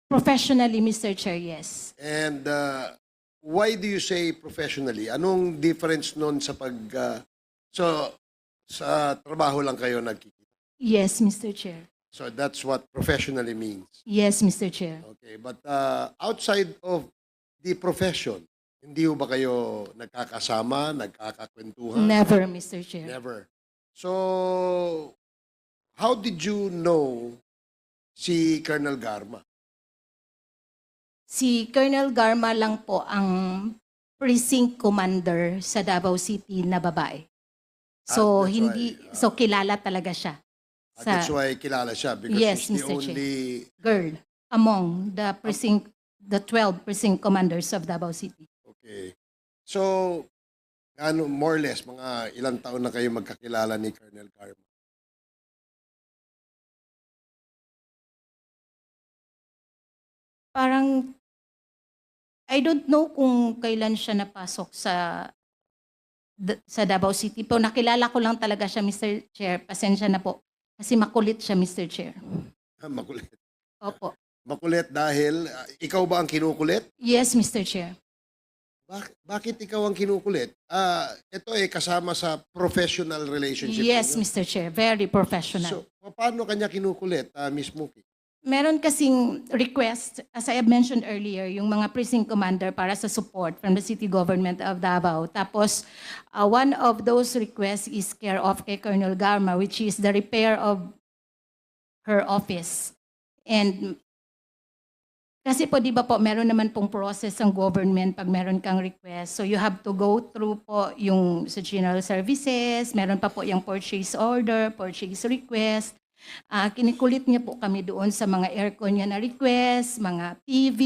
Professionally, Mr. Chair, yes. And why do you say professionally? Anong difference nun sa so sa trabaho lang kayo nagkikita? Yes, Mr. Chair. So that's what professionally means. Yes, Mr. Chair. Okay, but outside of the profession, hindi ba kayo nagkakasama, nagkakakwentuhan? Never, Mr. Chair. Never. So, how did you know si Colonel Garma? Si Colonel Garma lang po ang precinct commander sa Davao City na babae. So, that's hindi, why, so kilala talaga siya. That's why kilala siya because Yes, she's the Mr. Chair. only... Girl among the precinct, the 12 precinct commanders of Davao City. Okay. So, ano, more or less, mga ilang taon na kayo magkakilala ni Colonel Garma? Parang, I don't know kung kailan siya napasok sa Davao City. Pero nakilala ko lang talaga siya, Mr. Chair. Pasensya na po. Kasi makulit siya, Mr. Chair. Makulit. Opo. Makulit dahil, ikaw ba ang kinukulit? Yes, Mr. Chair. Bakit ikaw ang kinukulit? Ito kasama sa professional relationship. Yes, ninyo. Mr. Chair. Very professional. So, paano kanya kinukulit, Miss Muki? Meron kasing request, as I have mentioned earlier, yung mga precinct commander para sa support from the city government of Davao. Tapos, one of those requests is care of kay Colonel Garma, which is the repair of her office. And kasi po, di ba po, meron naman pong process ang government pag meron kang request. So you have to go through po yung sa general services, meron pa po yung purchase order, purchase request. Kinikulit niya po kami doon sa mga aircon niya na request, mga TV,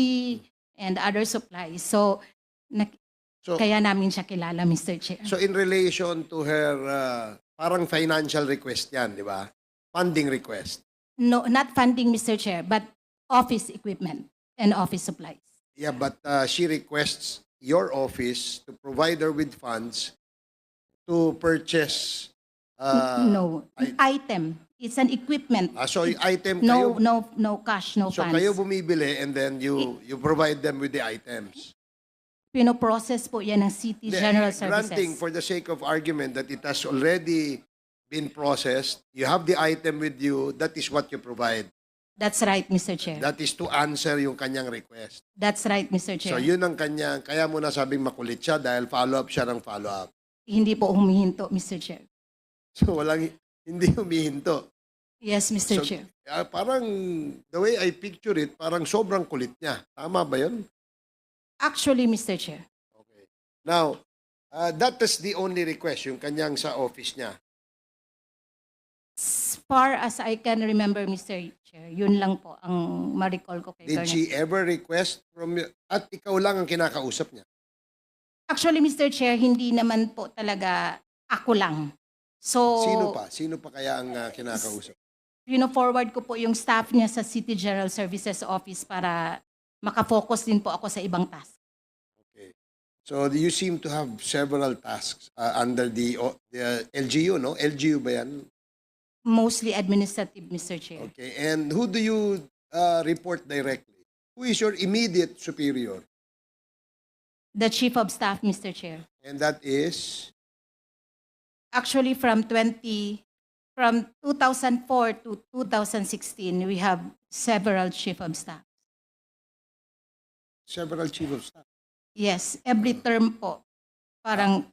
and other supplies. So, So, kaya namin siya kilala, Mr. Chair. so in relation to her, parang financial request yan, di ba? Funding request. No, not funding, Mr. Chair, but office equipment and office supplies. Yeah, but she requests your office to provide her with funds to purchase No, item. It's an equipment. so yung item kayo, No cash, no so funds. kayo bumibili and then you provide them with the items. Pinoprocess po yan ng City Hindi, General Granting Services. for the sake of argument that it has already been processed, you have the item with you, that is what you provide. That's right, Mr. Chair. That is to answer yung kanyang request. That's right, Mr. So Chair. yun ang kanyang, kaya mo nasabing makulit siya dahil follow-up siya ng follow-up. Hindi po humihinto, Mr. Chair. So hindi humihinto. Yes, Mr. So, Chair. Parang, the way I picture it, parang sobrang kulit niya. Tama ba yun? Actually, Mr. Chair. Okay. Now, that is the only request, yung kanyang sa office niya. As far as I can remember, Mr. Chair, yun lang po ang ma-recall ko kay Did Colonel. she ever request from you? At ikaw lang ang kinakausap niya? Actually, Mr. Chair, hindi naman po talaga ako lang. So, Sino pa? Sino pa kaya ang kinakausap? forward ko po yung staff niya sa City General Services Office para makafocus din po ako sa ibang task. Okay. So you seem to have several tasks under the LGU, no? LGU ba yan? Mostly administrative, Mr. Chair. Okay. And who do you report directly? Who is your immediate superior? The Chief of Staff, Mr. Chair. And that is? Actually, from 2004 to 2016, we have several Chief of Staff. Several chief of staff. Yes, every term po. Parang,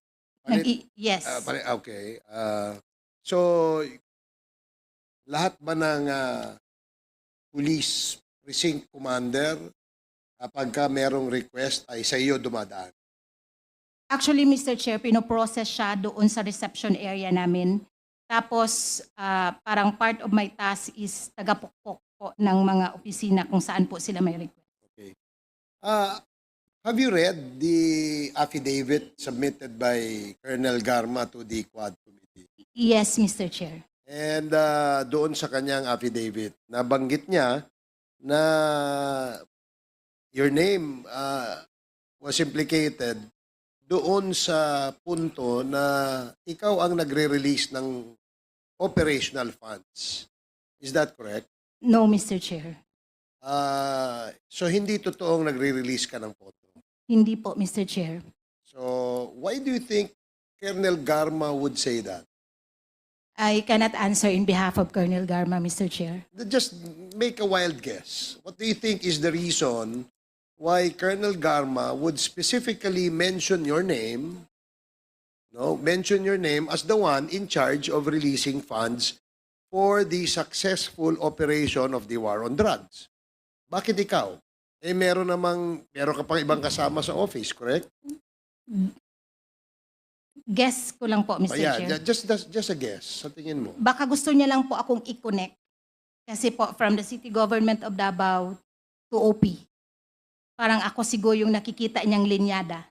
yes. Okay. So, lahat ba ng police precinct commander, kapag ka merong request, ay sa iyo dumadaan? Actually, Mr. Chair, pinoprocess siya doon sa reception area namin. Tapos, parang part of my task is tagapukpok po ng mga opisina kung saan po sila may request. Okay. Have you read the affidavit submitted by Colonel Garma to the Quad Committee? Yes, Mr. Chair. And doon sa kanyang affidavit, nabanggit niya na your name was implicated doon sa punto na ikaw ang nagre-release ng operational funds. Is that correct? No, Mr. Chair. So hindi totoong nagre-release ka ng photo. Hindi po, Mr. Chair. So why do you think Colonel Garma would say that? I cannot answer in behalf of Colonel Garma, Mr. Chair. Just make a wild guess. What do you think is the reason why Colonel Garma would specifically mention your name, mention your name as the one in charge of releasing funds for the successful operation of the war on drugs? Bakit ikaw? Meron ka pang ibang kasama sa office, correct? Guess ko lang po, Mr. Chair. Just a guess. Sa tingin mo? Baka gusto niya lang po akong i-connect. Kasi po, from the city government of Davao to OP. Parang ako siguro yung nakikita niyang linyada.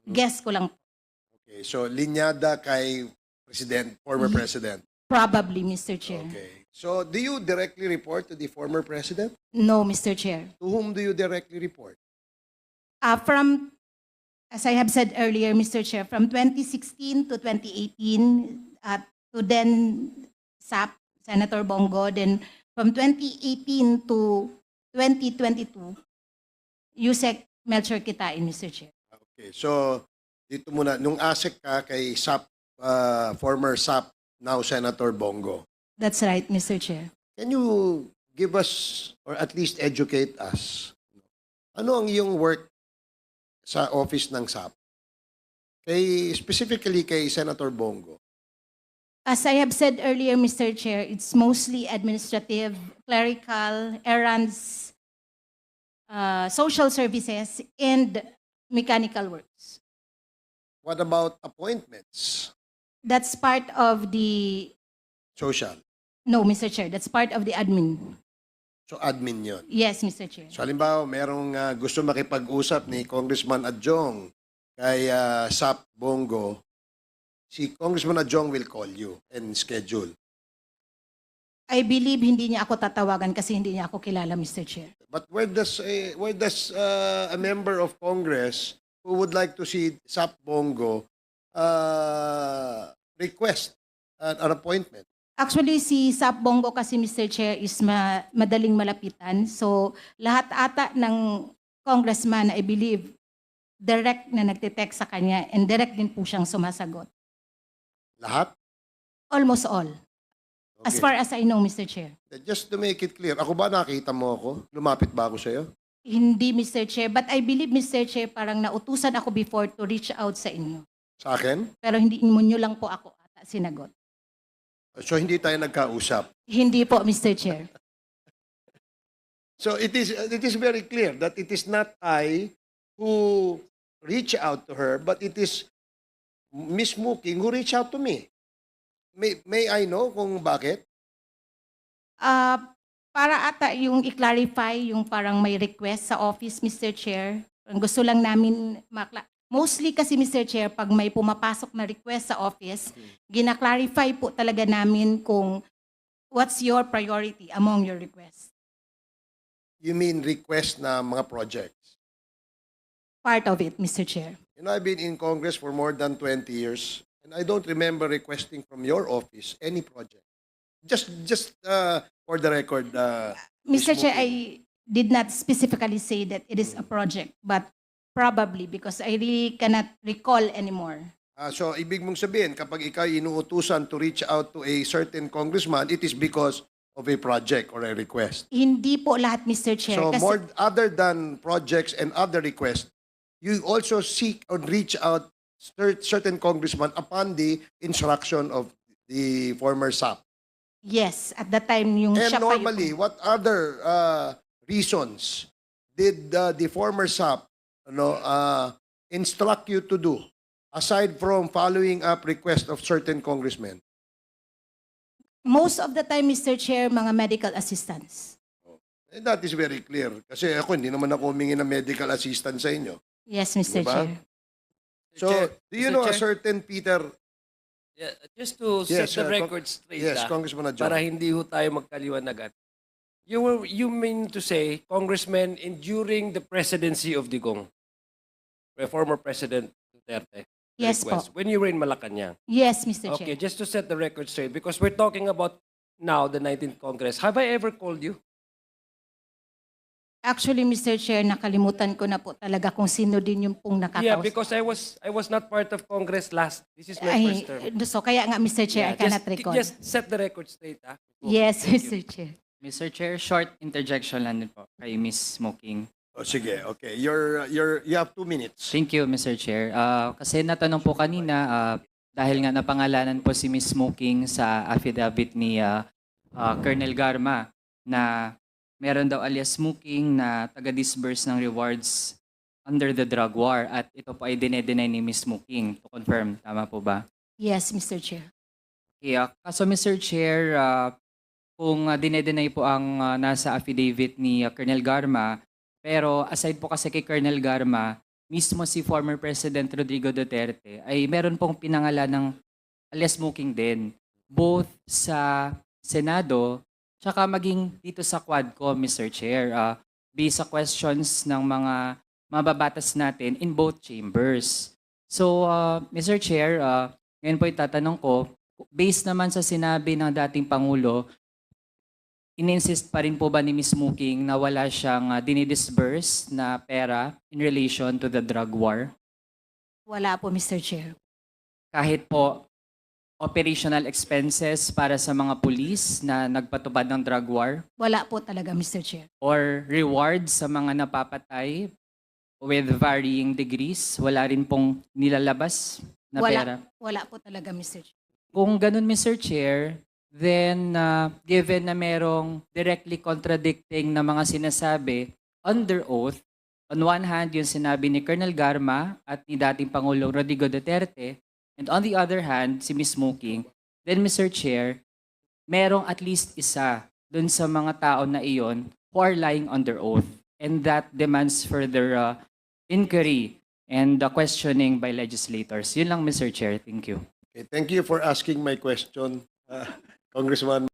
Guess ko lang. Okay, so linyada kay former president. Probably, Mr. Chair. Okay. So do you directly report to the former president? No, Mr. Chair. To whom do you directly report? As I have said earlier, Mr. Chair, from 2016 to 2018, to then SAP, Senator Bongo, then from 2018 to 2022, Yusek Melchor Kitain, Mr. Chair. Okay, so dito muna, nung ASEC ka kay SAP, former SAP, now Senator Bongo. That's right, Mr. Chair. Can you give us, or at least educate us, ano ang iyong work sa office ng SAP? Specifically kay Senator Bongo. As I have said earlier, Mr. Chair, it's mostly administrative, clerical, errands, social services, and mechanical works. What about appointments? That's part of the... Social. No, Mr. Chair, that's part of the admin. So admin yun. Yes, Mr. Chair. So halimbawa, merong gusto makipag-usap ni Congressman Adjong kay SAP Bongo, si Congressman Adjong will call you and schedule. I believe hindi niya ako tatawagan kasi hindi niya ako kilala, Mr. Chair. But where does a member of Congress who would like to see SAP Bongo request an appointment? Actually, si Sap Bongo kasi, Mr. Chair, is madaling malapitan. So, lahat ata ng congressman, I believe, direct na nagtitext sa kanya and direct din po siyang sumasagot. Lahat? Almost all. As Okay. far as I know, Mr. Chair. Just to make it clear, ako ba nakita mo ako? Lumapit ba ako sa'yo? Hindi, Mr. Chair. But I believe, Mr. Chair, parang nautusan ako before to reach out sa inyo. Sa akin? Pero hindi mo nyo lang po ako ata sinagot. So hindi tayo nagkausap. Hindi po, Mr. Chair. So it is very clear that it is not I who reach out to her, but it is Miss Muking who reach out to me. May I know kung bakit? Para ata yung i-clarify yung parang may request sa office, Mr. Chair. Ang gusto lang namin mostly kasi, Mr. Chair, pag may pumapasok na request sa office, gina-clarify po talaga namin kung what's your priority among your requests. You mean request na mga projects? part of it, Mr. Chair. You know, I've been in Congress for more than 20 years, and I don't remember requesting from your office any project. Just for the record, Mr. Chair, Muking. I did not specifically say that it is a project, but probably because I really cannot recall anymore. So, ibig mong sabihin, kapag ikaw inuutusan to reach out to a certain congressman, it is because of a project or a request. Hindi po lahat, Mr. Chair. So, kasi- more other than projects and other requests, you also seek or reach out certain congressman upon the instruction of the former SAP. Yes, at that time yung And siya pa yung- normally, what other reasons did the former SAP instruct you to do aside from following up request of certain congressmen? Most of the time, Mr. Chair, mga medical assistants. And that is very clear. Kasi ako, hindi naman ako humingi ng medical assistance sa inyo. Yes, Mr. Diba? Chair. So, do you Mr. know a Chair? certain Peter? Yeah, just to Yes, set the Con- record straight, Yes, Congressman Adjong. para hindi ho tayo magkaliwanagan. You mean to say, Congressman, during the presidency of Digong, the former President Duterte, the Yes po. request, when you were in Malacanang. Yes, Mr. Okay, Chair. just to set the record straight, because we're talking about now the 19th Congress. Have I ever called you? Actually, Mr. Chair, nakalimutan ko na po talaga kung sino din yung pong nakakausap. Yeah, because I was not part of Congress last. This is my first term. So kaya nga, Mr. Chair, I cannot recall. Just set the record straight, ah. Yes, Thank you. Mr. Chair. Mr. Chair, short interjection lang din po kay Miss Smoking. Oh, sige, okay. You have 2 minutes. Thank you, Mr. Chair. Kasi natanong po kanina, dahil nga napangalanan po si Miss Smoking sa affidavit ni Colonel Garma na meron daw alias Smoking na taga-disburse ng rewards under the drug war at ito po ay dinedenay ni Miss Smoking. To confirm, tama po ba? Yes, Mr. Chair. Yeah. Kaso Mr. Chair, kung dinedenay po ang nasa affidavit ni Colonel Garma, pero aside po kasi kay Colonel Garma, mismo si former President Rodrigo Duterte ay meron pong pinangalan ng alias Smoking din, both sa Senado tsaka maging dito sa Quadcom, Mr. Chair, based sa questions ng mga mababatas natin in both chambers. So, Mr. Chair, ngayon po itatanong ko, based naman sa sinabi ng dating Pangulo, in-insist pa rin po ba ni Ms. Smoking na wala siyang dinidisburse na pera in relation to the drug war? Wala po, Mr. Chair. Kahit po operational expenses para sa mga pulis na nagpatubad ng drug war? Wala po talaga, Mr. Chair. Or rewards sa mga napapatay with varying degrees? Wala rin pong nilalabas na pera? Wala po talaga, Mr. Chair. Kung ganun, Mr. Chair, then given na merong directly contradicting na mga sinasabi under oath, on one hand, yung sinabi ni Colonel Garma at ni dating Pangulong Rodrigo Duterte, and on the other hand, si Ms. Smoking, then Mr. Chair, merong at least isa dun sa mga tao na iyon who are lying under oath. And that demands further inquiry and questioning by legislators. Yun lang, Mr. Chair. Thank you. Okay, thank you for asking my question, Congressman